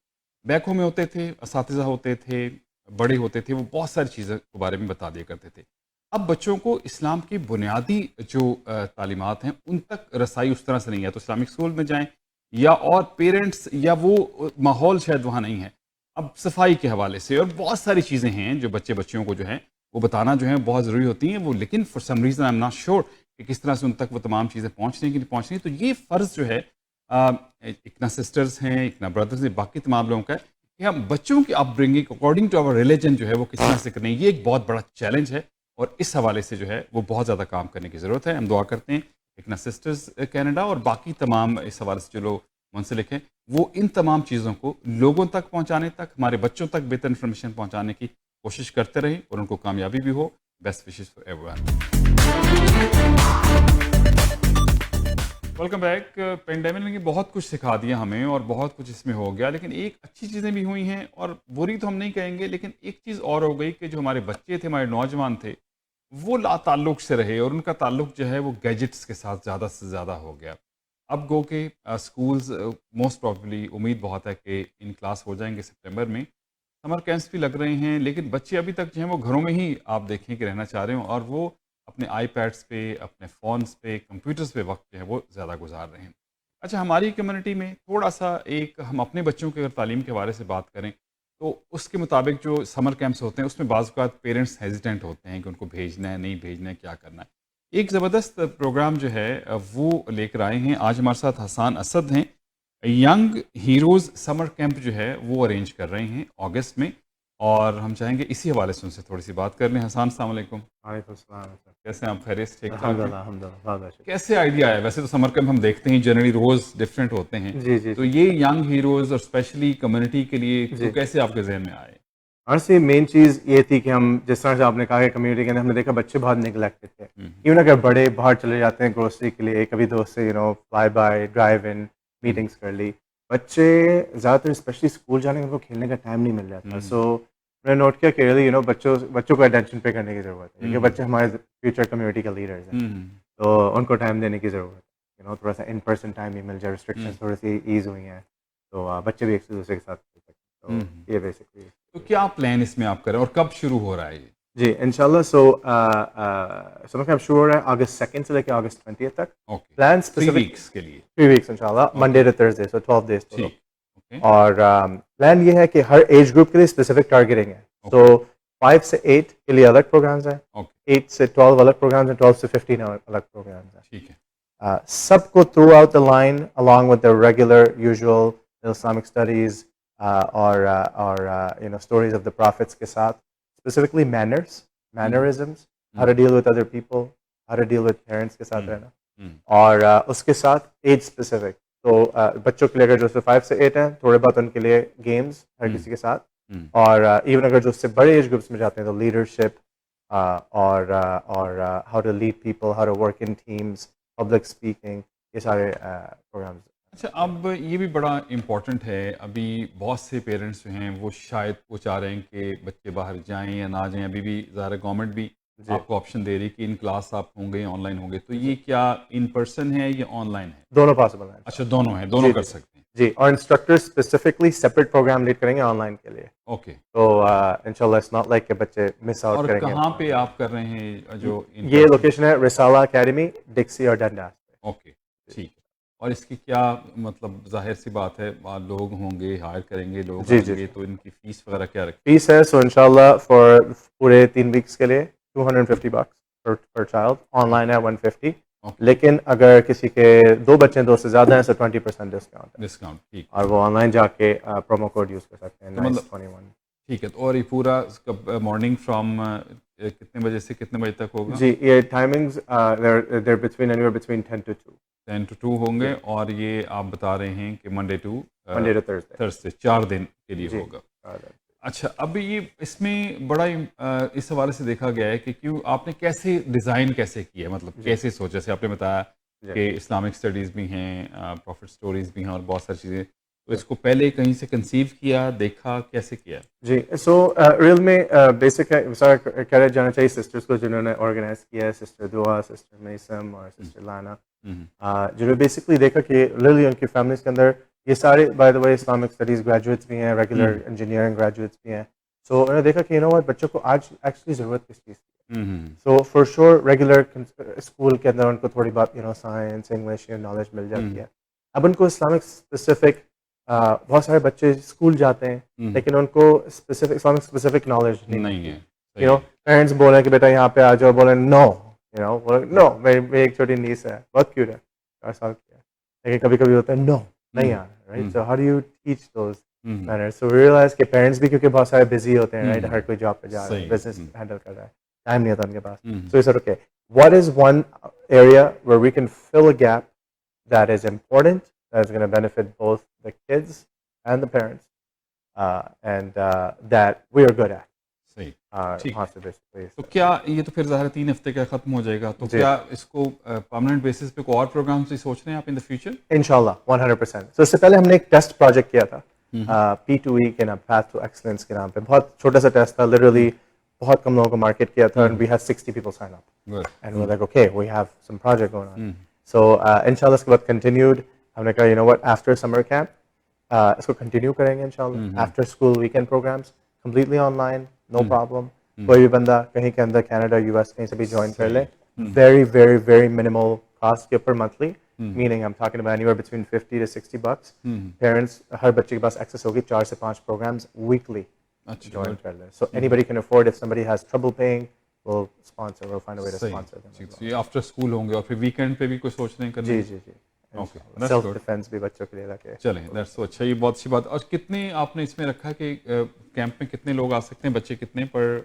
بیک ہوم میں ہوتے تھے، اساتذہ ہوتے تھے، بڑے ہوتے تھے، وہ بہت ساری چیزوں کے بارے میں بتا دیا کرتے تھے. اب بچوں کو اسلام کی بنیادی جو تعلیمات ہیں ان تک رسائی اس طرح سے نہیں ہے. تو اسلامک اسکول میں جائیں، یا اور پیرنٹس یا وہ ماحول شاید وہاں نہیں ہے. اب صفائی کے حوالے سے اور بہت ساری چیزیں ہیں جو بچوں کو جو ہیں وہ بتانا جو ہے بہت ضروری ہوتی ہیں. وہ لیکن for some reason I am not sure کہ کس طرح سے ان تک وہ تمام چیزیں پہنچ رہی ہیں کہ نہیں پہنچ رہی. تو یہ فرض جو ہے اکنا سسٹرز ہیں، اکنا بردرز ہیں، باقی تمام لوگوں کا ہے کہ ہم بچوں کی up bringing according to our religion جو ہے وہ کس طرح سے کریں. یہ ایک بہت بڑا چیلنج ہے، اور اس حوالے سے جو ہے وہ بہت زیادہ کام کرنے کی ضرورت ہے. ہم دعا کرتے ہیں اکنا سسٹرز کینیڈا اور باقی تمام اس حوالے سے جو لوگ منسلک ہیں وہ ان تمام چیزوں کو لوگوں تک پہنچانے تک، ہمارے بچوں تک بہتر انفارمیشن پہنچانے کی کوشش کرتے رہیں، اور ان کو کامیابی بھی ہو. Best wishes for everyone. Welcome back. Pandemic نے بہت کچھ سکھا دیا ہمیں، اور بہت کچھ اس میں ہو گیا، لیکن ایک اچھی چیزیں بھی ہوئی ہیں، اور بری تو ہم نہیں کہیں گے، لیکن ایک چیز اور ہو گئی کہ جو ہمارے بچے تھے، ہمارے نوجوان تھے، وہ لا تعلق سے رہے، اور ان کا تعلق جو ہے وہ گیجٹس کے ساتھ زیادہ سے زیادہ ہو گیا. اب گو کہ اسکولز موسٹ پرابیبلی امید بہت ہے کہ ان کلاس ہو جائیں گے سپٹمبر میں. سمر کیمپس بھی لگ رہے ہیں، لیکن بچے ابھی تک جو ہیں وہ گھروں میں ہی آپ دیکھیں کہ رہنا چاہ رہے ہوں، اور وہ اپنے آئی پیڈس پہ، اپنے فونس پہ، کمپیوٹرز پہ وقت جو ہے وہ زیادہ گزار رہے ہیں. اچھا، ہماری کمیونٹی میں تھوڑا سا ہم اپنے بچوں کے اگر تعلیم کے بارے سے بات کریں تو اس کے مطابق جو سمر کیمپس ہوتے ہیں اس میں بعض اوقات پیرنٹس ہیزیٹنٹ ہوتے ہیں کہ ان کو بھیجنا ہے نہیں بھیجنا ہے، کیا کرنا ہے. ایک زبردست پروگرام جو ہے وہ لے کر آئے ہیں. آج ہمارے ساتھ حسان اسد ہیں. ینگ ہیروز سمر کیمپ جو ہے وہ ارینج کر رہے ہیں اگست میں، اور ہم چاہیں گے اسی حوالے سے ان سے تھوڑی سی بات کر لیں. حسان، السلام علیکم. وعلیکم السلام. کیسے ہیں آپ؟ خیریت سے؟ الحمدللہ. کیسے آئیڈیا آیا؟ ویسے تو سمر کیمپ ہم دیکھتے ہیں جنرلی روز ڈفرینٹ ہوتے ہیں، جی تو یہ ینگ ہیروز اور اسپیشلی کمیونٹی کے لیے تو کیسے آپ کے ذہن میں آئے؟ honestly مین چیز یہ تھی کہ ہم جس طرح سے آپ نے کہا کہ کمیونٹی کے اندر ہم نے دیکھا بچے بہت نگلیکٹڈ تھے. ایون اگر بڑے باہر چلے جاتے ہیں گروسری کے لیے، کبھی دوست سے fly by drive in meetings کر لی، بچے زیادہ تر اسپیشلی اسکول جانے میں ان کو کھیلنے کا ٹائم نہیں مل جاتا. سو میں نے نوٹ کیا کہ بچوں کو اٹینشن پے کرنے کی ضرورت ہے، کیونکہ بچے ہمارے فیوچر کمیونٹی کا لیڈرز ہیں، تو ان کو ٹائم دینے کی ضرورت ہے. تھوڑا سا ان پرسن ٹائم ہی مل جائے، ریسٹرکشنز تھوڑی سی ایز ہوئی ہیں تو بچے بھی ایک دوسرے کے ساتھ کھیل سکتے ہیں. تو یہ بیسکلی. تو کیا پلان اس میں آپ کریں اور کب شروع ہو رہا ہے یہ؟ جی انشاءاللہ. سو سمر کیمپ شروع ہو رہا ہے اگست 2 سے لے کے اگست 20 تک. پلان 3 ویکس کے لیے. 3 ویکس انشاءاللہ، Monday to Thursday, so 12 days. ٹھیک. اور پلان یہ ہے کہ ہر ایج گروپ کے لیے اسپیسیفک ٹارگیٹنگ ہے. تو 5 سے 8 کے لیے الگ پروگرامز ہیں، 8 سے 12 الگ پروگرامز ہیں، 12 سے 15 الگ پروگرامز ہیں. ٹھیک ہے. سب کو through out the line along with the regular usual Islamic studies اور stories of the prophets کے ساتھ specifically mannerisms, how to deal with other people, how to deal with parents کے ساتھ رہنا، اور اس کے ساتھ ایج اسپیسیفک. تو بچوں کے لیے اگر جو 5 سے 8 ہیں تھوڑے بہت ان کے لیے گیمز ہر کسی کے ساتھ، اور ایون اگر جو اس سے بڑے ایج گروپس میں جاتے ہیں تو لیڈرشپ اور how to lead people, how to work in teams, public speaking, یہ سارے پروگرامز. اچھا، اب یہ بھی بڑا امپورٹنٹ ہے. ابھی بہت سے پیرنٹس جو ہیں وہ شاید وہ چاہ رہے ہیں کہ بچے باہر جائیں یا نہ جائیں. ابھی بھی ظاہر گورنمنٹ بھی آپ کو آپشن دے رہی کہ ان کلاس آپ ہوں گے آن لائن ہوں گے، تو یہ کیا ان پرسن ہے یا آن لائن ہے؟ دونوں پاسبل ہیں. اچھا، دونوں ہیں، دونوں کر سکتے ہیں. جی، اور instructor specifically separate program lead کریں گے آن لائن کے لیے. اوکے. تو انشاءاللہ اٹس ناٹ لائک کہ بچے مس آؤٹ کریں گے. اور کہاں پہ آپ کر رہے ہیں جو یہ لوکیشن ہے رسالہ اکیڈمی، ڈکسی اور ڈنڈاس. اوکے ٹھیک ہے. اور اس کی کیا مطلب ظاہر سی بات ہے لوگ ہوں گے ہائر کریں گے لوگ جی آئیں گے تو ان کی فیس وغیرہ کیا رکھیں فیس ہے سو انشاءاللہ فار پورے 3 ویکس کے لیے $250 پر چائلڈ. آن لائن ہے 150. لیکن اگر کسی کے 2 بچے 2 سے زیادہ ہیں تو 20% ڈسکاؤنٹ ہے, ڈسکاؤنٹ ٹھیک اور وہ آن لائن جا کے پرومو کوڈ یوز کر سکتے ہیں تو مطلب 21. ٹھیک ہے. اور یہ پورا مارننگ فرام کتنے بجے سے کتنے بجے تک ہوگا؟ جی یہ timings they're between 10 to 2. 10 to 2 ہوں گے. اور یہ آپ بتا رہے ہیں کہ Monday to Monday to Thursday. Thursday 4 دن کے لیے جی. ہوگا. اچھا اب یہ اس میں بڑا اس حوالے سے دیکھا گیا ہے کہ کیوں آپ نے کیسے ڈیزائن کیسے کیا مطلب کیسے سوچا؟ جیسے آپ نے بتایا کہ اسلامک اسٹڈیز بھی ہیں پروفٹ اسٹوریز بھی ہیں اور بہت ساری چیزیں, تو اس کو پہلے کہیں سے کنسیو کیا دیکھا کیسے کیا؟ جی سو ریل میں بیسک کریڈٹ جانا چاہیے سسٹرس کو جنہوں نے آرگنائز کیا ہے, سسٹر دعا, سسٹر میسم اور سسٹر لانا, جنہوں نے بیسکلی دیکھا کہ ریلی ان کی فیملیز کے اندر یہ سارے by the way Islamic studies graduates بھی ہیں, ریگولر انجینئرنگ گریجویٹس بھی ہیں. سو انہوں نے دیکھا کہ بچوں کو آج ایکچولی ضرورت کس چیز کی ہے. سو فار شیور ریگولر اسکول کے اندر ان کو تھوڑی بہت سائنس انگلش نالج مل جاتی ہے. اب ان کو اسلامک اسپیسیفک بہت سارے بچے اسکول جاتے ہیں لیکن ان کو اسپیسیفک اسلامک اسپیسیفک نالج نہیں ہے. پیرنٹس بول رہے ہیں کہ بیٹا یہاں پہ آ جاؤ, بولے نو نو میری ایک چھوٹی نیس ہے بہت کیوٹ ہے 4 سال کی ہے, لیکن کبھی کبھی ہوتا ہے نو نہیں آ رہا, right. So how do you teach those manners? So realize کہ پیرنٹس بھی کیونکہ بہت سارے بزی ہوتے ہیں, رائٹ, ہر کوئی جاب پہ جا رہا ہے, بزنس ہینڈل کر رہا ہے, ٹائم نہیں ہوتا ان کے پاس. So sir okay what is one area where we can fill a gap that is important, that is going to benefit both the kids and the parents, and that we are good at. صحیح. تو کیا یہ تو پھر ظاہر 3 ہفتے کا ختم ہو جائے گا, تو کیا اس کو پرماننٹ بیسس پہ کوئی اور پروگرامس بھی سوچ رہے ہیں آپ ان دا فیوچر؟ انشاءاللہ 100%. تو اس سے پہلے ہم نے ایک ٹیسٹ پروجیکٹ کیا تھا P2E کے نام, Path to Excellence کے نام پہ. بہت چھوٹا سا ٹیسٹ تھا, لٹرلی بہت کم لوگوں کو مارکیٹ کیا تھا, and we had 60 people sign up. And we're like, okay, we have some project going on. So inshallah اس کے بعد continued. ہم نے کہا you know what, after summer camp اس کو کنٹینیو کریں گے انشاءاللہ. after school weekend programs completely online, no problem. کوئی بھی بندہ کہیں کے اندر کینیڈا یو ایس کہیں سے بھی جوائن کر لے, very very very minimal cost کے اوپر monthly, meaning I'm talking about anywhere between $50 to $60. Parents ہر بچے کے پاس ایکسیس ہوگی 4 سے 5 programs weekly join کر لے. So anybody can afford, if somebody has trouble paying, we'll sponsor, we'll find a way to sponsor them. یہ after school ہوں گے اور پھر ویکینڈ پہ بھی کوئی سوچ رہے ہیں کرنے؟ جی سیلف ڈیفینس بھی بچوں کے لیے رکھے. چلیں دیٹس اچھا, یہ بہت اچھی بات. اور کتنے آپ نے اس میں رکھا کہ کیمپ میں کتنے لوگ آ سکتے ہیں, بچے کتنے پر؟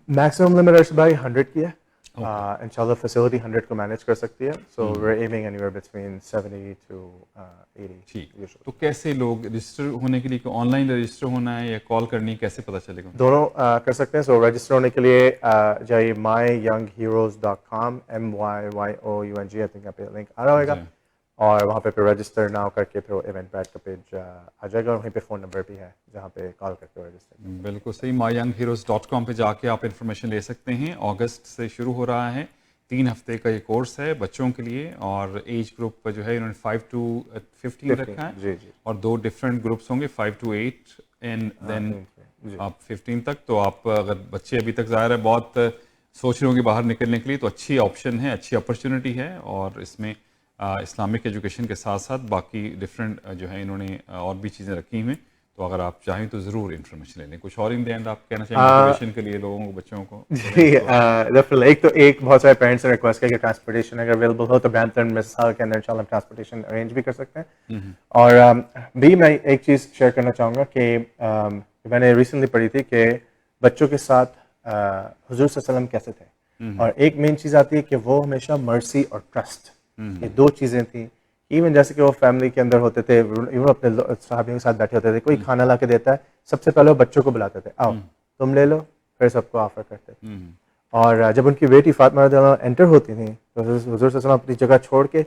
میکسیمم لمٹ ارشد بھائی 100 کی ہے. انشاءاللہ فیسلٹی 100 کو مینیج کر سکتی ہے. So we are aiming anywhere between 70 to 80. ٹھیک. تو کیسے لوگ رجسٹر ہونے کے لیے آن لائن رجسٹر ہونا ہے یا کال کرنی ہے, کیسے پتہ چلے گا؟ دونوں کر سکتے ہیں. سو رجسٹر ہونے کے لیے جائیے myyoungheroes.com, MYYOUNG, آئی تھنک پہ لنک آ رہا ہوگا, اور وہاں پہ رجسٹر ناؤ کر کے پھر ایونٹ بیٹ کا پیج آ جائے گا, اور وہیں پہ فون نمبر بھی ہے جہاں پہ کال کر کے رجسٹر. بالکل صحیح. myyoungheroes.com پہ جا کے آپ انفارمیشن لے سکتے ہیں. اگست سے شروع ہو رہا ہے, 3 ہفتے کا یہ کورس ہے بچوں کے لیے, اور ایج گروپ جو ہے انہوں نے 5 to 15 رکھا ہے, اور 2 ڈفرینٹ گروپس ہوں گے 5 to 8 اینڈ دین آپ 15 تک. تو آپ اگر بچے ابھی تک ظاہر ہے بہت سوچ رہے ہوں گے باہر نکلنے کے لیے, تو اچھی آپشن ہے, اچھی اپرچونیٹی ہے. اور اس میں اسلامک ایجوکیشن کے ساتھ ساتھ باقی ڈفرینٹ جو ہے انہوں نے اور بھی چیزیں رکھی ہوئی ہیں, تو اگر آپ چاہیں تو ضرور انفارمیشن لے لیں. کچھ اور ان دی اینڈ آپ کہنا چاہیں موٹیویشن کے لیے لوگوں کو, بچوں کو؟ جی ایک بہت سارے پیرنٹس نے ریکویسٹ کیا کہ ٹرانسپورٹیشن اگر اویلیبل ہو تو برامپٹن مسال کے اندر انشاءاللہ ٹرانسپورٹیشن ارینج بھی کر سکتے ہیں. اور بھی میں ایک چیز شیئر کرنا چاہوں گا کہ میں نے ریسنٹلی پڑھی تھی کہ بچوں کے ساتھ حضور صلی اللہ علیہ وسلم کیسے تھے, اور ایک مین چیز آتی ہے کہ وہ ہمیشہ مرسی اور ٹرسٹ, یہ 2 چیزیں تھیں. ایون جیسے کہ وہ فیملی کے اندر ہوتے تھے, ایون اپنے صحابیوں کے ساتھ بیٹھے ہوتے تھے, کوئی کھانا لا کے دیتا ہے سب سے پہلے وہ بچوں کو بلاتے تھے, آؤ تم لے لو, پھر سب کو آفر کرتے تھے. اور جب ان کی بیٹی فاطمہ رضی اللہ عنہا انٹر ہوتی تھیں تو حضور صلی اللہ علیہ وسلم اپنی جگہ چھوڑ کے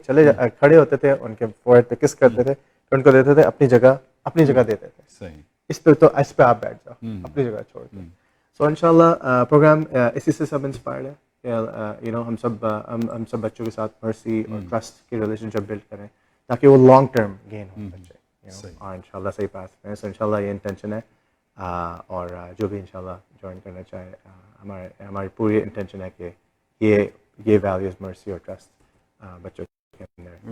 کھڑے ہوتے تھے, ان کے فورہیڈ پہ کس کرتے تھے, پھر ان کو دیتے تھے اپنی جگہ دیتے تھے, اس پہ آپ بیٹھ جاؤ, اپنی جگہ چھوڑ کے. سو انشاءاللہ پروگرام اسی سے سب انسپائرڈ ہے کہ ہم سب بچوں کے ساتھ مرسی اور ٹرسٹ کی ریلیشن شپ بلڈ کریں تاکہ وہ لانگ ٹرم گین ہوں بچے, اور انشاءاللہ صحیح پاس کریں. سو انشاءاللہ یہ انٹینشن ہے, اور جو بھی انشاءاللہ جوائن کرنا چاہے, ہماری پوری انٹینشن ہے کہ یہ ویلیوز مرسی اور ٹرسٹ بچوں کے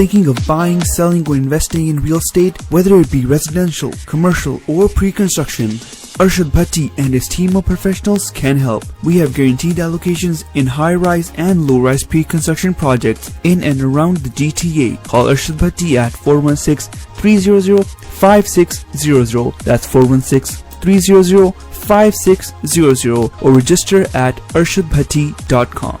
Thinking of buying, selling, or investing in real estate, whether it be residential, commercial, or pre-construction, Arshad Bhatti and his team of professionals can help. We have guaranteed allocations in high-rise and low-rise pre-construction projects in and around the GTA. Call Arshad Bhatti at 416-300-5600. That's 416-300-5600, or register at arshadbhatti.com.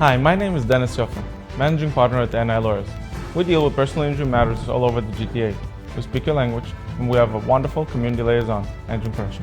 Hi, my name is Dennis Joffman, managing partner at NI Lawyers. We deal with personal injury matters all over the GTA. We speak your language and we have a wonderful community liaison, Anjum Qureshi.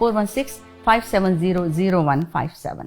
416-570-0157.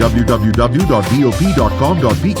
www.bop.com.bk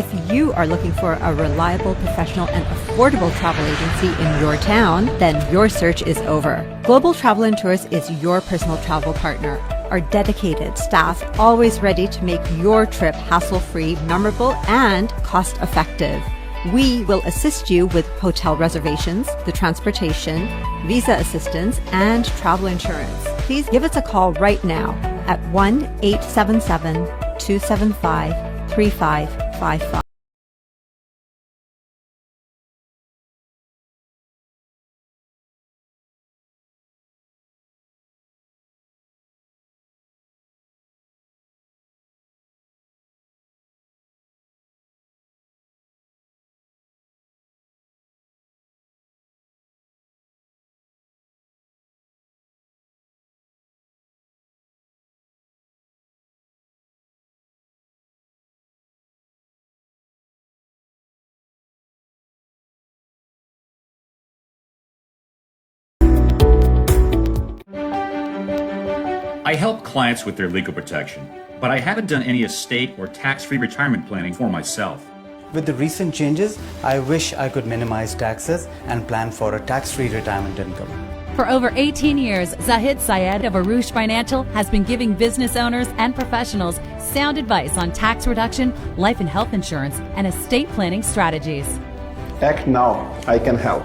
If you are looking for a reliable, professional, and affordable travel agency in your town, then your search is over. Global Travel and Tours is your personal travel partner. Our dedicated staff, always ready to make your trip hassle-free, memorable, and cost-effective. We will assist you with hotel reservations, the transportation, visa assistance, and travel insurance. Please give us a call right now at 1-877-275-3555. I help clients with their legal protection, but I haven't done any estate or tax-free retirement planning for myself. With the recent changes, I wish I could minimize taxes and plan for a tax-free retirement income. For over 18 years, Zahid Syed of Arush Financial has been giving business owners and professionals sound advice on tax reduction, life and health insurance, and estate planning strategies. Act now, I can help.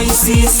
ICC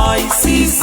ICC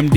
MD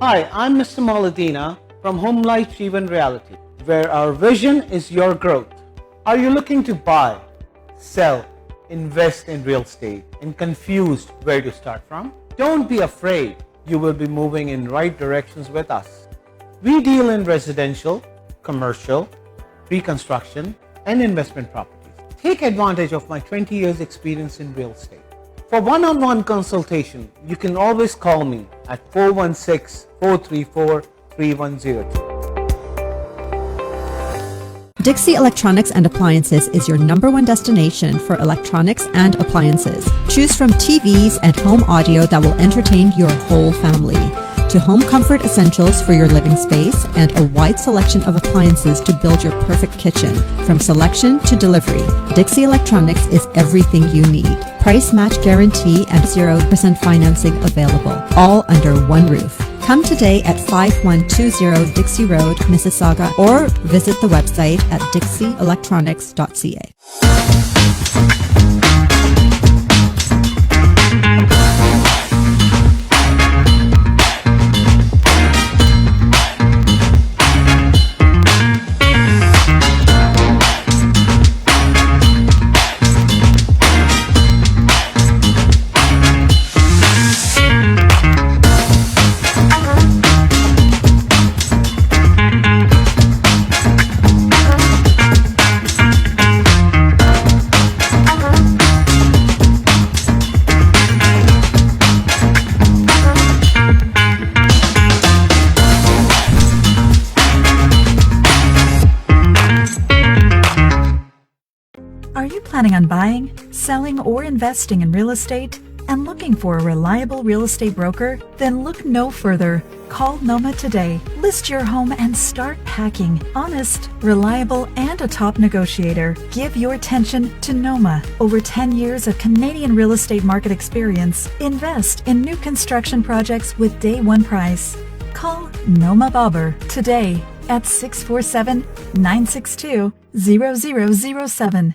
Hi, I'm Mr. Maladina from Home Life Jeevan Reality, where our vision is your growth. Are you looking to buy, sell, invest in real estate and confused where to start from? Don't be afraid. You will be moving in right directions with us. We deal in residential, commercial, pre-construction and investment properties. Take advantage of my 20 years experience in real estate. For one-on-one consultation, you can always call me at 416-434-3102. Dixie Electronics and Appliances is your #1 destination for electronics and appliances. Choose from TVs and home audio that will entertain your whole family, to home comfort essentials for your living space and a wide selection of appliances to build your perfect kitchen. From selection to delivery, Dixie Electronics is everything you need. Price match guarantee and 0% financing available, all under one roof. Come today at 5120 Dixie Road, Mississauga, or visit the website at dixieelectronics.ca. Planning on buying, selling, or investing in real estate and looking for a reliable real estate broker? Then look no further. Call Noma today. List your home and start packing. Honest, reliable, and a top negotiator. Give your attention to Noma. Over 10 years of Canadian real estate market experience. Invest in new construction projects with day one price. Call Noma Bobber today at 647-962-0007.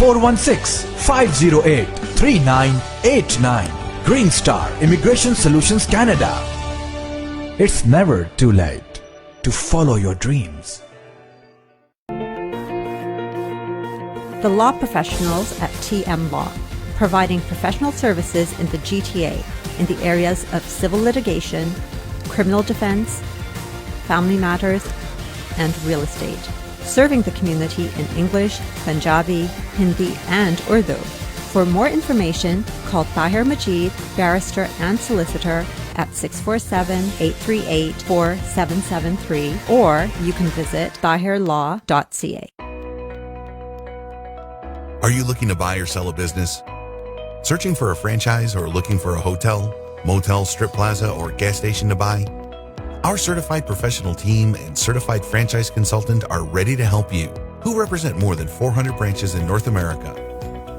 416-508-3989. Green Star Immigration Solutions Canada. It's never too late to follow your dreams. The law professionals at TM Law, providing professional services in the GTA in the areas of civil litigation, criminal defense, family matters, and real estate. Serving the community in English, Punjabi, Hindi, and Urdu. For more information, call Tahir Majid, barrister and solicitor at 647-838-4773, or you can visit tahirlaw.ca. Are you looking to buy or sell a business? Searching for a franchise or looking for a hotel, motel, strip plaza, or gas station to buy? Our certified professional team and certified franchise consultant are ready to help you, who represent more than 400 branches in North America.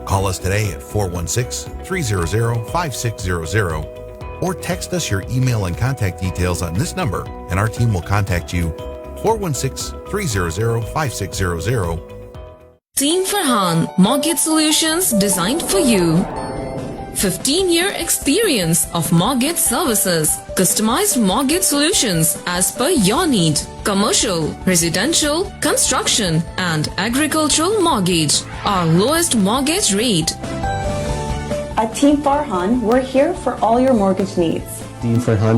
Call us today at 416-300-5600 or text us your email and contact details on this number and our team will contact you. 416-300-5600. Team Farhan, Mortgage Solutions designed for you. 15-year experience of mortgage services. Customized mortgage solutions as per your need. Commercial, residential, construction and agricultural mortgage. Our lowest mortgage rate. At Team Farhan, we're here for all your mortgage needs. Team Farhan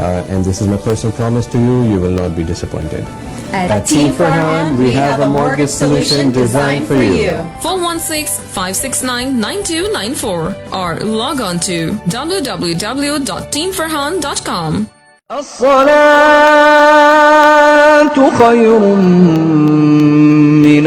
And this is my personal promise to you, you will not be disappointed. At Team Farhan, we have a mortgage solution designed for you. 416-569-9294 or log on to www.teamfarhan.com. الصلاة خير من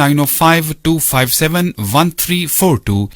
9052571342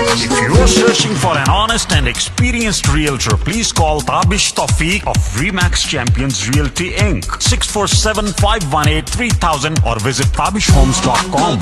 If you are searching for an honest and experienced realtor, please call Tabish Tawfiq of Remax Champions Realty Inc. 647-518-3000 or visit tabishhomes.com.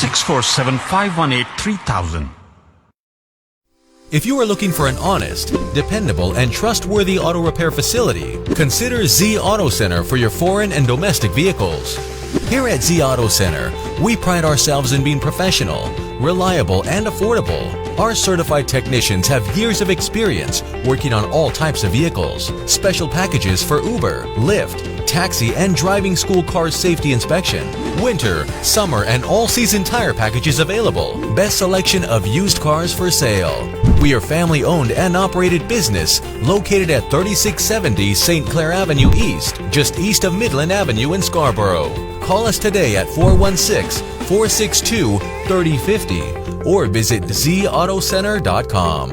647-518-3000. If you are looking for an honest, dependable, and trustworthy auto repair facility, consider Z Auto Center for your foreign and domestic vehicles. Here at Z Auto Center, we pride ourselves in being professional, reliable, and affordable. Our certified technicians have years of experience working on all types of vehicles. Special packages for Uber, Lyft, taxi, and driving school car safety inspection. Winter, summer, and all-season tire packages available. Best selection of used cars for sale. We are family-owned and operated business located at 3670 St. Clair Avenue East, just east of Midland Avenue in Scarborough. Call us today at 416-462-3050 or visit zautocenter.com.